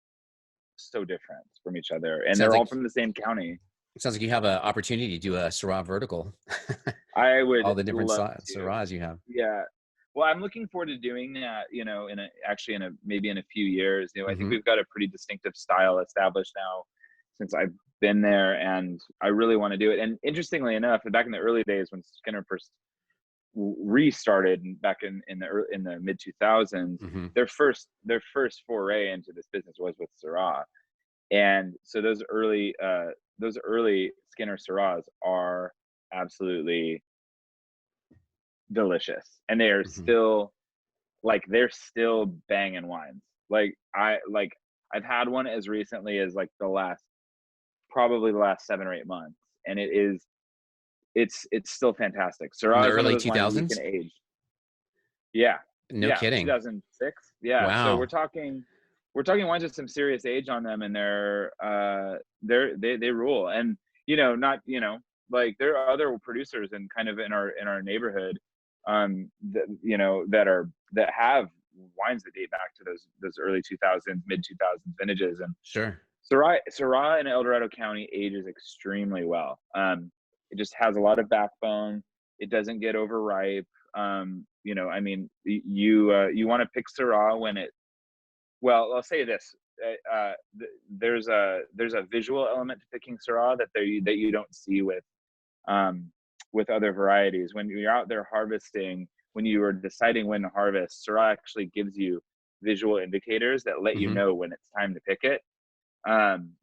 so different from each other. And they're all from the same county. It sounds like you have an opportunity to do a Syrah vertical. I would all the different Syrahs you have. Yeah. Well, I'm looking forward to doing that, maybe in a few years. I think we've got a pretty distinctive style established now since I've been there, and I really want to do it. And interestingly enough, back in the early days when Skinner first restarted back in the mid 2000s, their first foray into this business was with Syrah. And so those early Skinner Syrahs are absolutely delicious, and they are still they're still banging wines. I've had one as recently as probably the last 7 or 8 months, and it's still fantastic. Syrah is one of those wines you can age. Yeah. No kidding. 2006. Yeah. Wow. So we're talking wines with some serious age on them, and they rule. And there are other producers in our neighborhood, that have wines that date back to those early 2000s, mid 2000s vintages. And sure, Syrah in El Dorado County ages extremely well. It just has a lot of backbone. It doesn't get overripe. You want to pick Syrah when it. Well, I'll say this: there's a visual element to picking Syrah that you don't see with other varieties. When you're out there harvesting, when you are deciding when to harvest, Syrah actually gives you visual indicators that let you know when it's time to pick it.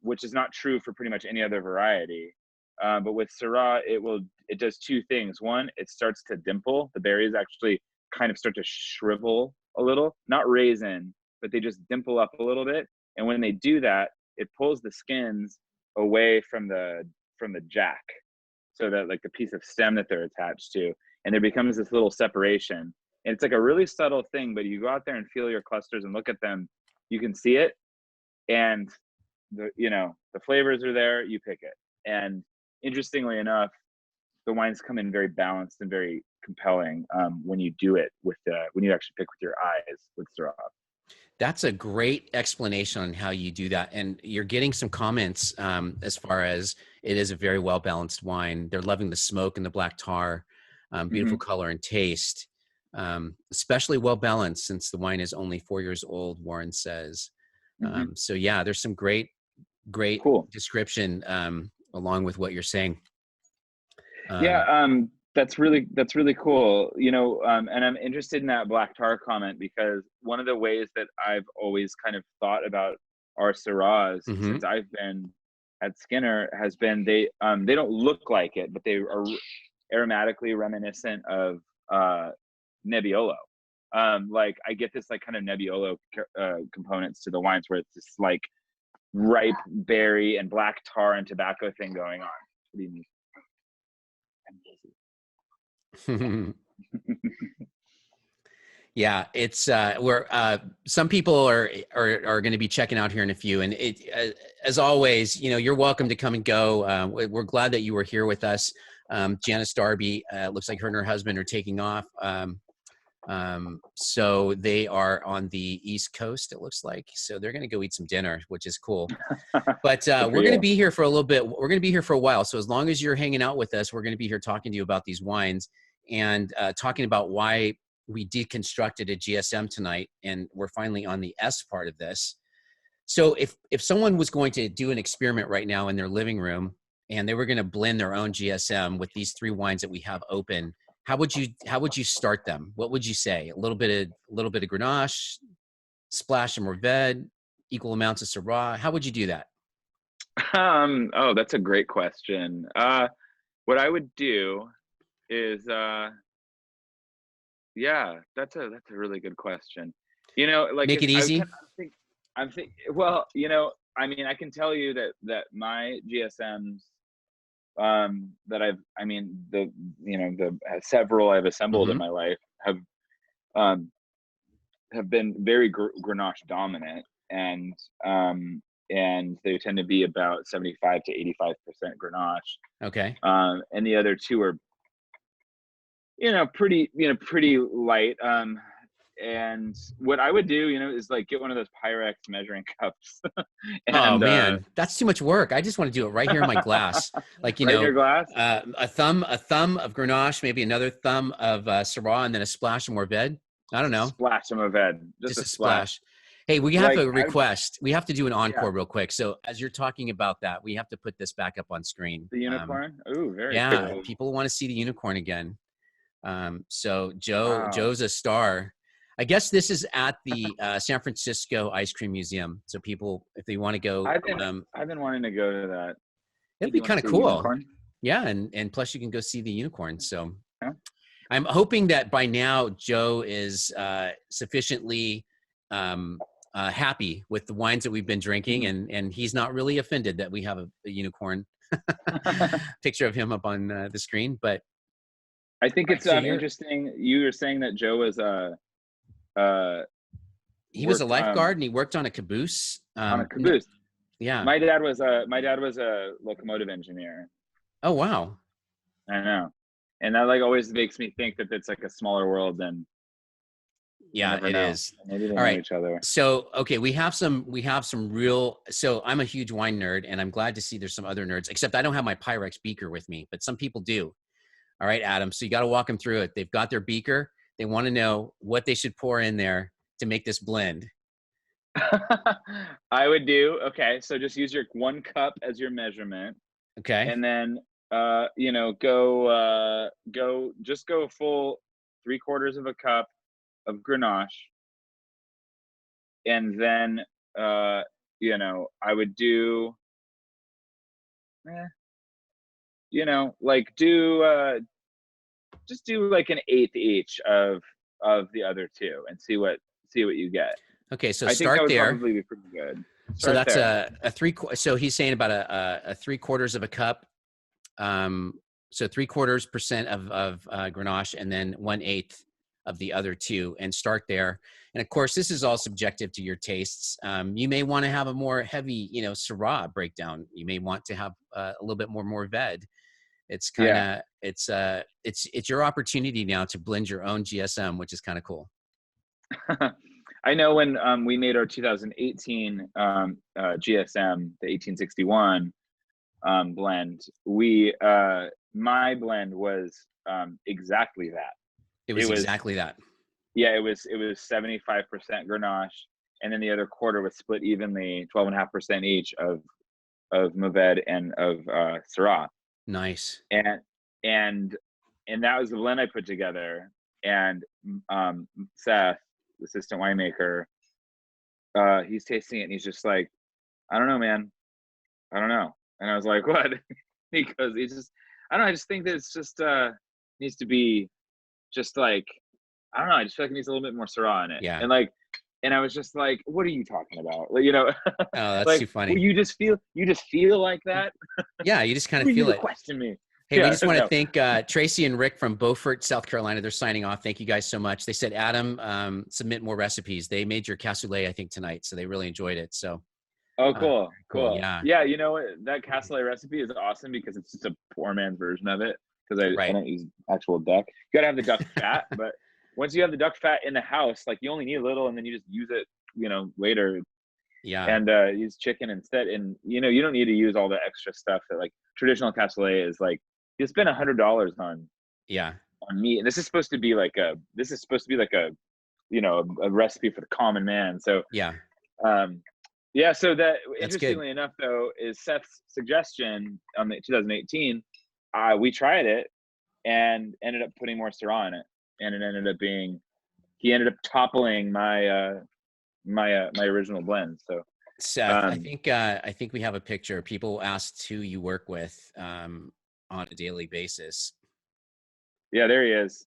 which is not true for pretty much any other variety. But with Syrah, it does two things. One, it starts to dimple. The berries actually kind of start to shrivel a little, not raisin, but they just dimple up a little bit. And when they do that, it pulls the skins away from the jack, so that like the piece of stem that they're attached to, and there becomes this little separation. And it's like a really subtle thing, but you go out there and feel your clusters and look at them, you can see it, and the flavors are there. You pick it, and interestingly enough, the wines come in very balanced and very compelling when you do it when you actually pick with your eyes with Syrah. That's a great explanation on how you do that. And you're getting some comments as far as it is a very well-balanced wine. They're loving the smoke and the black tar, beautiful color and taste, especially well-balanced since the wine is only 4 years old, Warren says. So yeah, there's some great cool description along with what you're saying. That's really cool. And I'm interested in that black tar comment, because one of the ways that I've always kind of thought about our Syrahs since I've been at Skinner has been they don't look like it, but they are aromatically reminiscent of Nebbiolo. Like I get this like kind of Nebbiolo components to the wines, where it's this like ripe berry and black tar and tobacco thing going on. What do you mean? Yeah, it's some people are going to be checking out here in a few, and as always, you're welcome to come and go. We're glad that you were here with us. Janice Darby, looks like her and her husband are taking off. So they are on the East Coast, it looks like. So they're going to go eat some dinner, which is cool. But we're going to be here for a little bit. We're going to be here for a while. So as long as you're hanging out with us, we're going to be here talking to you about these wines and talking about why we deconstructed a GSM tonight. And we're finally on the S part of this. So if someone was going to do an experiment right now in their living room and they were going to blend their own GSM with these three wines that we have open, how would you start them? What would you say? A little bit of Grenache, splash of Mourvedre, equal amounts of Syrah. How would you do that? Oh, that's a great question. What I would do is, yeah, that's a really good question. Like make it easy. Well, I mean, I can tell you that my GSMs that the several I've assembled in my life have been very Grenache dominant, and they tend to be about 75 to 85% Grenache. Okay. And the other two are pretty light. And what I would do, is like get one of those Pyrex measuring cups. And, oh man, that's too much work. I just want to do it right here in my glass. Like, right in your glass? A thumb of Grenache, maybe another thumb of Syrah, and then a splash of Mourvedre. I don't know. Splash of Mourvedre. Just a splash. Hey, we have a request. We have to do an encore real quick. So as you're talking about that, we have to put this back up on screen. The unicorn? Ooh, very cool. People want to see the unicorn again. So Joe's a star. I guess this is at the San Francisco Ice Cream Museum. So people, if they want to go, I've been wanting to go to that. It'd be kind of cool. Yeah, and plus you can go see the unicorn. So I'm hoping that by now Joe is sufficiently happy with the wines that we've been drinking, and he's not really offended that we have a unicorn picture of him up on the screen. But I think it's interesting. You were saying that Joe was he was a lifeguard and he worked on a caboose. On a caboose. Yeah. My dad was a locomotive engineer. Oh wow. I know. And that like always makes me think that it's like a smaller world than. Yeah, it is. Maybe they know each other. So okay, we have some real. So I'm a huge wine nerd, and I'm glad to see there's some other nerds. Except I don't have my Pyrex beaker with me, but some people do. All right, Adam. So you got to walk them through it. They've got their beaker. They want to know what they should pour in there to make this blend. I would do so just use your 1 cup as your measurement. Okay. And then go a full 3/4 of a cup of Grenache. And then you know, I would do, you know, like just do like an eighth each of the other two and see what you get. Okay, so I think that start would there. probably be pretty good. So Start that's there. a three. So he's saying about a 3/4 of a cup. So 3/4% of Grenache, and then 1/8 of the other two, and start there. And of course, this is all subjective to your tastes. You may want to have a more heavy, you know, Syrah breakdown. You may want to have a little bit more Mourvedre. It's kind Yeah. of it's your opportunity now to blend your own GSM, which is kind of cool. I know when we made our 2018 GSM, the 1861 blend, we my blend was exactly that. It was exactly that. Yeah, it was 75% Grenache, and then the other quarter was split evenly, 12.5% each of Mourvedre and of Syrah. Nice. And that was the blend I put together. And Seth, the assistant winemaker, he's tasting it and he's just like, I don't know, man. I don't know. And I was like, what? Because he's just, I don't know. I just think that it's just needs to be just like, I don't know. I just feel like it needs a little bit more Syrah in it. Yeah. And like, and I was just like, what are you talking about? Like, you know, Oh, that's like, too funny. well, you just feel like that. Yeah, you just kind of feel it. Question me. Hey, Yeah, we just want to no. thank Tracy and Rick from Beaufort, South Carolina. They're signing off. Thank you guys so much. They said, Adam, submit more recipes. They made your cassoulet, I think, tonight, so they really enjoyed it. So, Oh, cool. Yeah. Yeah, you know what? That cassoulet recipe is awesome because it's just a poor man's version of it. Because I don't use actual duck. You gotta have the duck fat, but once you have the duck fat in the house, like you only need a little, and then you just use it, you know, later. Yeah. And use chicken instead. And you know, you don't need to use all the extra stuff that like traditional cassoulet is like. You spend $100 on meat, and this is supposed to be like a you know, a recipe for the common man. So yeah. So that That's interestingly good. enough, though, is Seth's suggestion on the 2018. We tried it and ended up putting more Syrah in it, and it ended up being he ended up toppling my my original blend. So Seth, I think we have a picture. People asked who you work with on a daily basis. Yeah, there he is.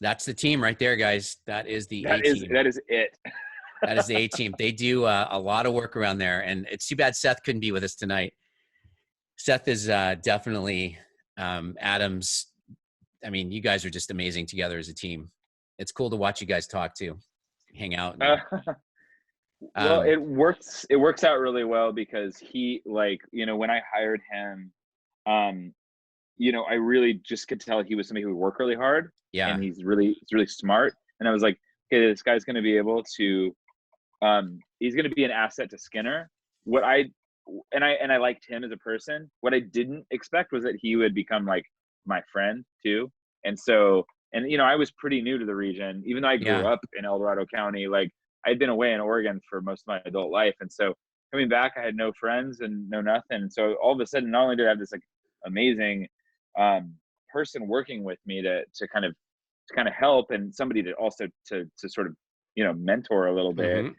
That's the team right there, guys. That is the A team. That is it. That is the A team. They do a lot of work around there, and it's too bad Seth couldn't be with us tonight. Seth is definitely Adam's. I mean, you guys are just amazing together as a team. It's cool to watch you guys talk too, hang out. Well, it works out really well because he, like, you know, when I hired him, you know, I really just could tell he was somebody who would work really hard. Yeah. And he's really smart. And I was like, okay, this guy's going to be able to, he's going to be an asset to Skinner. I liked him as a person. What I didn't expect was that he would become like my friend too. And so, and you know, I was pretty new to the region, even though I grew up in El Dorado County. Like I'd been away in Oregon for most of my adult life. And so coming back, I had no friends and no nothing. And so all of a sudden, not only did I have this like amazing person working with me to kind of help, and somebody to also to sort of, you know, mentor a little bit,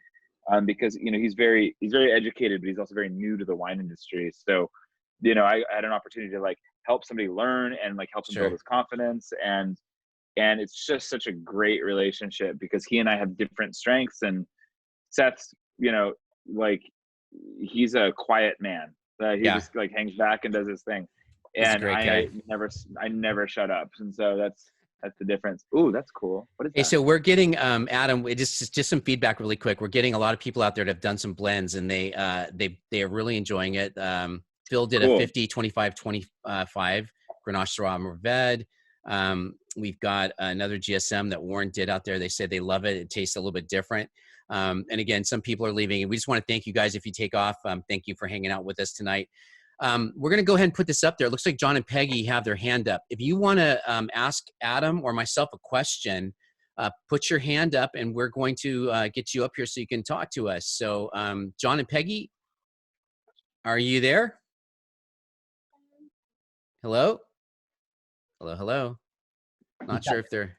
because, you know, he's very educated, but he's also very new to the wine industry. So, you know, I had an opportunity to like help somebody learn and like help him build his confidence. And it's just such a great relationship because he and I have different strengths. And Seth's, you know, like he's a quiet man. He just like hangs back and does his thing. And I never shut up. And so that's the difference. Ooh, that's cool. What is that? So we're getting Adam, just some feedback really quick. We're getting a lot of people out there that have done some blends, and they are really enjoying it. Phil did a 50, 25, 25 Grenache Syrah Mourvedre. We've got another GSM that Warren did out there. They said they love it. It tastes a little bit different. And again, some people are leaving. And we just want to thank you guys if you take off. Thank you for hanging out with us tonight. We're going to go ahead and put this up there. It looks like John and Peggy have their hand up. If you want to ask Adam or myself a question, put your hand up and we're going to get you up here so you can talk to us. So John and Peggy, are you there? Hello? Hello? Not sure if they're...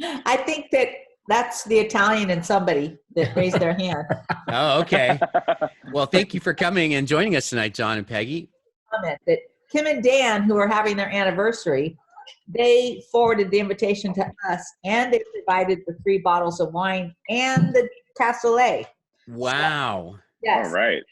I think that That's the Italian and somebody that raised their hand. Oh, okay. Well, thank you for coming and joining us tonight, John and Peggy. Comment that Kim and Dan, who are having their anniversary, they forwarded the invitation to us, and they provided the 3 bottles of wine and the cassoulet. Wow. So, yes. All right.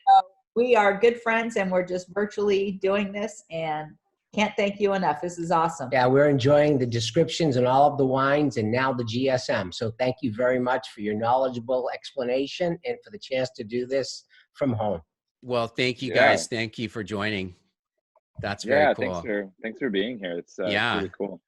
We are good friends, and we're just virtually doing this, and can't thank you enough. This is awesome. Yeah, we're enjoying the descriptions and all of the wines and now the GSM. So thank you very much for your knowledgeable explanation and for the chance to do this from home. Well, thank you guys. Thank you for joining. That's very cool. Thanks for being here. It's yeah, really cool.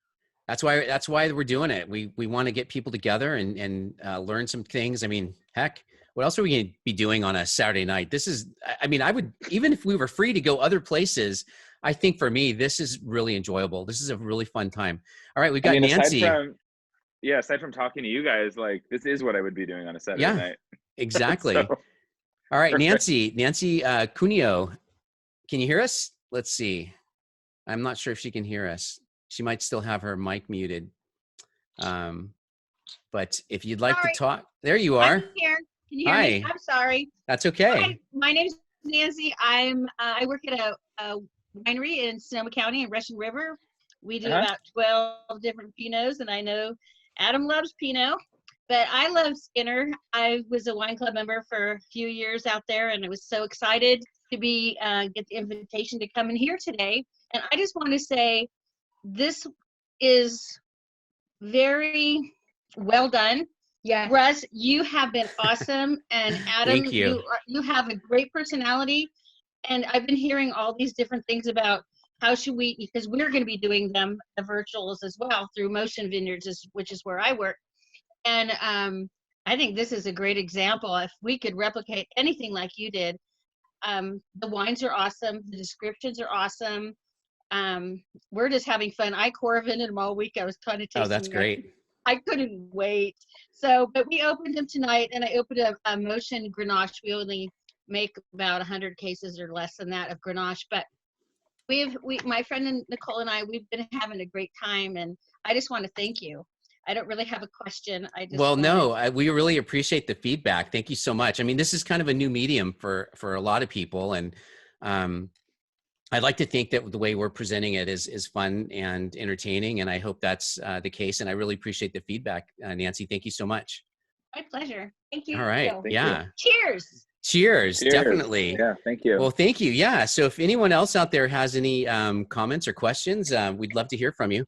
That's why we're doing it. We want to get people together and learn some things. I mean, heck, what else are we going to be doing on a Saturday night? This is, I mean, I would, even if we were free to go other places, I think for me, this is really enjoyable. This is a really fun time. All right, we've got Nancy. Aside from talking to you guys, like, this is what I would be doing on a Saturday night. Exactly. So, all right, Nancy Cuneo, can you hear us? Let's see. I'm not sure if she can hear us. She might still have her mic muted. But if you'd like to talk, there you are. I'm here. Can you hear me? I'm sorry. That's okay. Hi, my name is Nancy. I work at a winery in Sonoma County in Russian River. We do about 12 different Pinots, and I know Adam loves Pinot, but I love Skinner. I was a wine club member for a few years out there, and I was so excited to be get the invitation to come in here today. And I just want to say this is very well done. Yeah, Russ, you have been awesome, and Adam, thank you. You have a great personality, and I've been hearing all these different things about how should we, because we're going to be doing them, the virtuals as well, through Motion Vineyards, which is where I work, and I think this is a great example. If we could replicate anything like you did, the wines are awesome, the descriptions are awesome. We're just having fun. I Corvined them all week. I was kind of tasting. Oh, that's great. I couldn't wait. So, but we opened them tonight, and I opened a Motion Grenache. We only make about 100 cases or less than that of Grenache, but my friend Nicole and I, we've been having a great time, and I just want to thank you. I don't really have a question. We really appreciate the feedback. Thank you so much. I mean, this is kind of a new medium for a lot of people, and I'd like to think that the way we're presenting it is fun and entertaining, and I hope that's the case. And I really appreciate the feedback, Nancy. Thank you so much. My pleasure. Thank you. All right. Yeah. Cheers. Cheers. Definitely. Yeah. Thank you. Well, thank you. Yeah. So if anyone else out there has any comments or questions, we'd love to hear from you.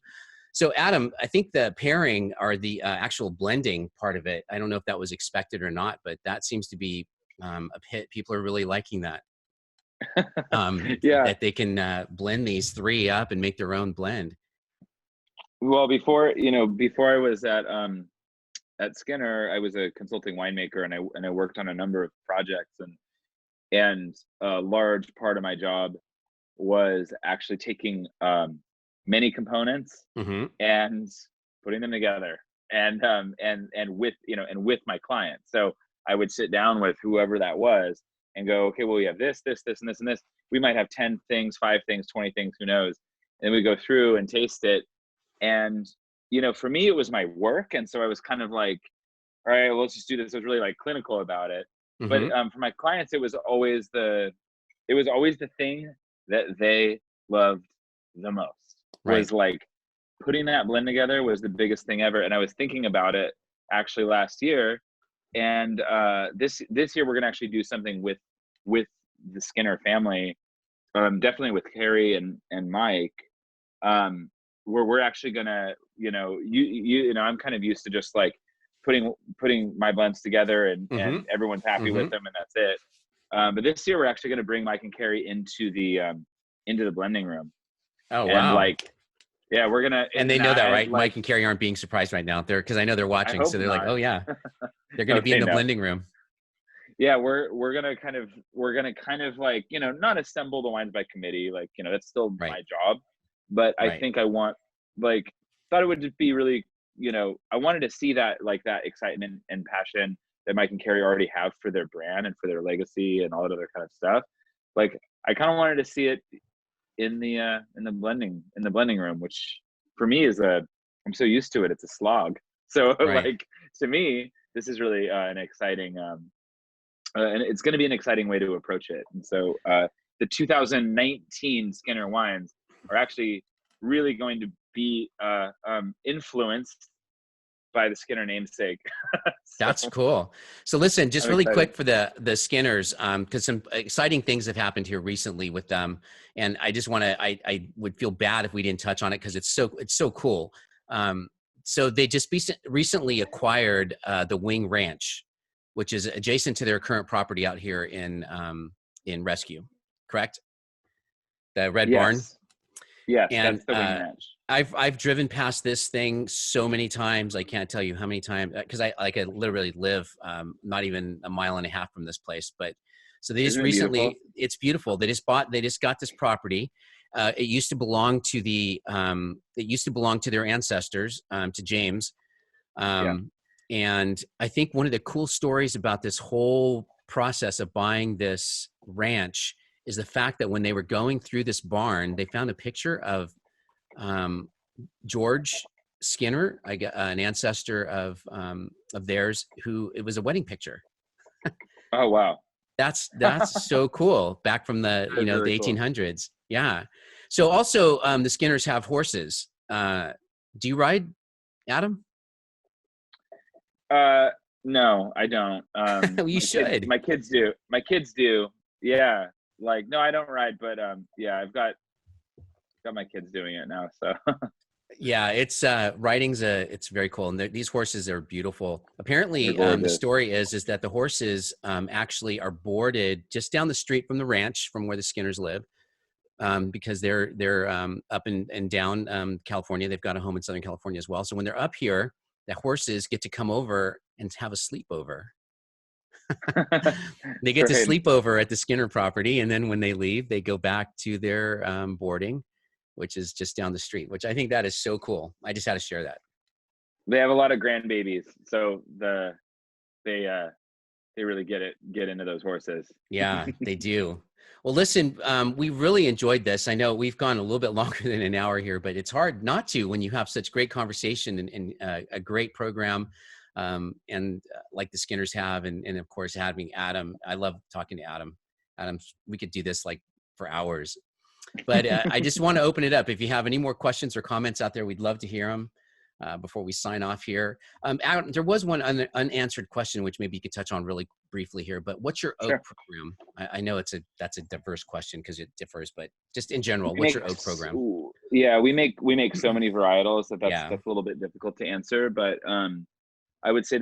So Adam, I think the pairing or the actual blending part of it, I don't know if that was expected or not, but that seems to be a hit. People are really liking that. That they can blend these 3 up and make their own blend. Well, before I was at Skinner, I was a consulting winemaker, and I worked on a number of projects, and a large part of my job was actually taking many components and putting them together, and with my clients. So I would sit down with whoever that was and go, okay, well, we have this, and this, and this. We might have 10 things, 5 things, 20 things, who knows? And we go through and taste it. And, for me, it was my work. And so I was kind of like, all right, well, let's just do this. I was really like clinical about it. But for my clients, it was always the thing that they loved the most. Was like putting that blend together was the biggest thing ever. And I was thinking about it actually last year. And this year we're gonna actually do something with the Skinner family, definitely with Carrie and Mike, where we're actually gonna, I'm kind of used to just like putting my blends together and everyone's happy with them, and that's it. But this year we're actually gonna bring Mike and Carrie into the blending room. Oh, wow. And yeah, we're gonna. And they know that, right? Mike and Carrie aren't being surprised right now there, because I know they're watching. So they're like, oh yeah, they're going to be in the blending room. Yeah, we're gonna kind of like, not assemble the wines by committee, like, that's still my job. But I think I thought it would just be really, I wanted to see that, like, that excitement and passion that Mike and Carrie already have for their brand and for their legacy and all that other kind of stuff. Like, I kind of wanted to see it in the blending room, which for me is I'm so used to it, it's a slog. So like, to me, this is really an exciting, and it's going to be an exciting way to approach it. And so the 2019 Skinner wines are actually really going to be influenced by the Skinner namesake. That's cool. So listen, just I'm really excited. quick for the Skinners, because some exciting things have happened here recently with them, and I just want to. I would feel bad if we didn't touch on it because it's so cool. So they just recently acquired the Wing Ranch, which is adjacent to their current property out here in Rescue, correct? The Red Barn. Yes, And that's the Wing Ranch. I've driven past this thing so many times. I can't tell you how many times, because I literally live not even a mile and a half from this place. But so they just Isn't it recently, beautiful? it's beautiful. They just got this property. It used to belong to their ancestors, to James. And I think one of the cool stories about this whole process of buying this ranch is the fact that when they were going through this barn, they found a picture of George Skinner, an ancestor of theirs, who it was a wedding picture. Oh wow, that's so cool. Back from the really the cool. 1800s. Yeah. So also the Skinners have horses. Do you ride, Adam? No, I don't. You should. My kids do. My kids do. Yeah. Like, no, I don't ride, but yeah, I've got my kids doing it now. So yeah, it's riding's it's very cool, and these horses are beautiful. Apparently, They're the gorgeous. story is that the horses actually are boarded just down the street from the ranch, from where the Skinners live, because they're up and down California. They've got a home in Southern California as well. So when they're up here, the horses get to come over and have a sleepover. They get to Right. sleep over at the Skinner property, and then when they leave, they go back to their boarding, which is just down the street, which I think that is so cool. I just had to share that. They have a lot of grandbabies, so they really get into those horses. Yeah, they do. Well, listen, we really enjoyed this. I know we've gone a little bit longer than an hour here, but it's hard not to when you have such great conversation and a great program, and like the Skinners have, and of course having Adam. I love talking to Adam. We could do this like for hours. But I just want to open it up. If you have any more questions or comments out there, we'd love to hear them before we sign off here. Adam, there was one unanswered question, which maybe you could touch on really briefly here. But what's your oak program? I know that's a diverse question because it differs, but just in general, what's your oak program? Yeah, we make so many varietals that's a little bit difficult to answer. But I would say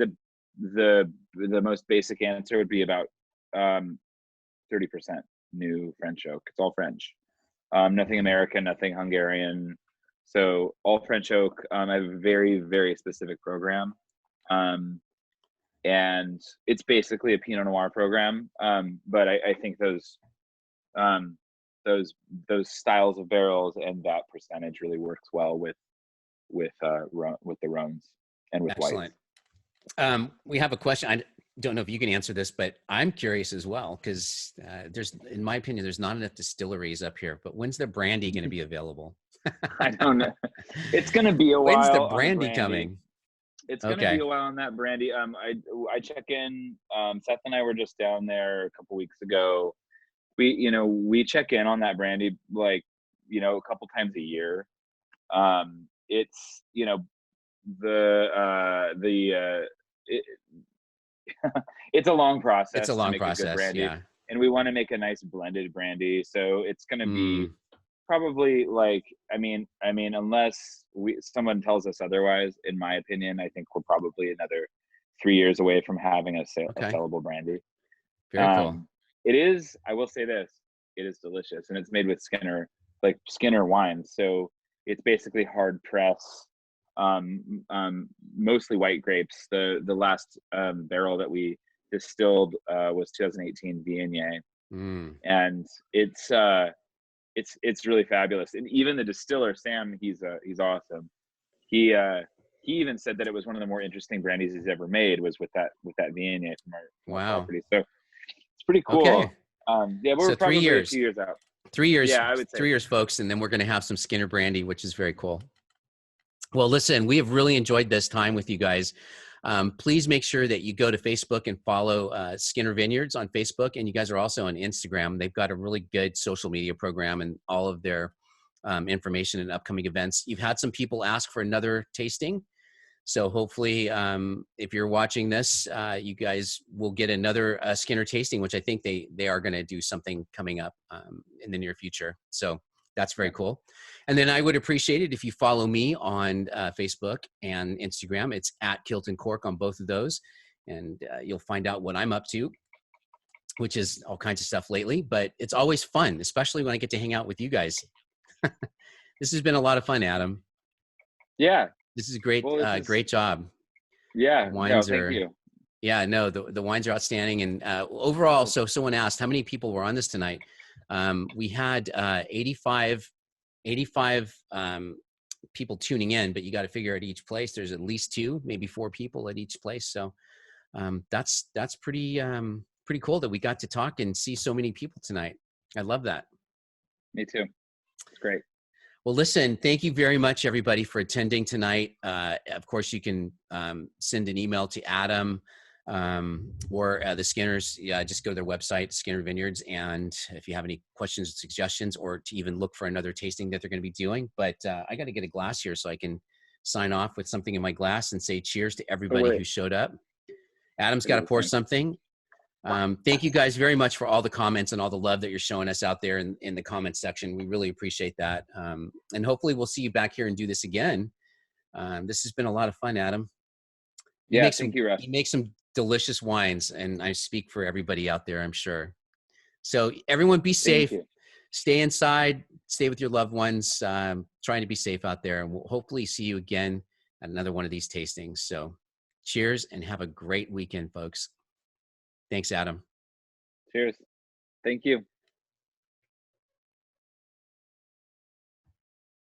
the most basic answer would be about 30% new French oak. It's all French. Nothing American, nothing Hungarian. So all French oak. I have a very, very specific program. And it's basically a Pinot Noir program. But I think those styles of barrels and that percentage really works well with the Rhones and with Excellent. whites. We have a question. I don't know if you can answer this, but I'm curious as well, because in my opinion, there's not enough distilleries up here. But when's the brandy going to be available? I don't know. It's going to be a while. When's the brandy coming? It's going to be a while on that brandy. I check in. Seth and I were just down there a couple weeks ago. We check in on that brandy like a couple times a year. It's it's a long process. It's a long to make process. A good brandy. Yeah. And we want to make a nice blended brandy, so it's going to be probably like unless someone tells us otherwise, in my opinion, I think we're probably another 3 years away from having a sellable brandy. Very cool. It is, I will say this, it is delicious, and it's made with Skinner wines. So it's basically hard press, mostly white grapes. The last barrel that we distilled was 2018 Viognier, and it's really fabulous. And even the distiller Sam, he's awesome. He even said that it was one of the more interesting brandies he's ever made was with that Viognier from our property. So it's pretty cool. Okay. Yeah, we're probably 2 years out. 3 years. Yeah, I would say 3 years, folks, and then we're going to have some Skinner brandy, which is very cool. Well, listen, we have really enjoyed this time with you guys. Please make sure that you go to Facebook and follow Skinner Vineyards on Facebook. And you guys are also on Instagram. They've got a really good social media program and all of their information and upcoming events. You've had some people ask for another tasting. So hopefully, if you're watching this, you guys will get another Skinner tasting, which I think they are going to do something coming up in the near future. So that's very cool. And then I would appreciate it if you follow me on Facebook and Instagram. It's at Kilt&Cork on both of those. And you'll find out what I'm up to, which is all kinds of stuff lately. But it's always fun, especially when I get to hang out with you guys. This has been a lot of fun, Adam. Yeah. This is a great, great job. Yeah, Wines thank you. Yeah, no, the wines are outstanding. And overall, so someone asked how many people were on this tonight. We had 85 people tuning in, but you got to figure at each place there's at least 2, maybe 4 people at each place. So that's pretty cool that we got to talk and see so many people tonight. I love that. Me too. It's great. Well, listen, thank you very much, everybody, for attending tonight. Of course, you can send an email to Adam or the Skinners. Yeah, just go to their website, Skinner Vineyards, and if you have any questions or suggestions, or to even look for another tasting that they're going to be doing. But I got to get a glass here so I can sign off with something in my glass and say cheers to everybody who showed up. Adam's got to pour something. Thank you guys very much for all the comments and all the love that you're showing us out there in the comments section. We really appreciate that. And hopefully we'll see you back here and do this again. This has been a lot of fun, Adam. Thank you, Russ. You make some delicious wines, and I speak for everybody out there, I'm sure. So everyone be safe, stay inside, stay with your loved ones, trying to be safe out there. And we'll hopefully see you again at another one of these tastings. So cheers and have a great weekend, folks. Thanks, Adam. Cheers. Thank you.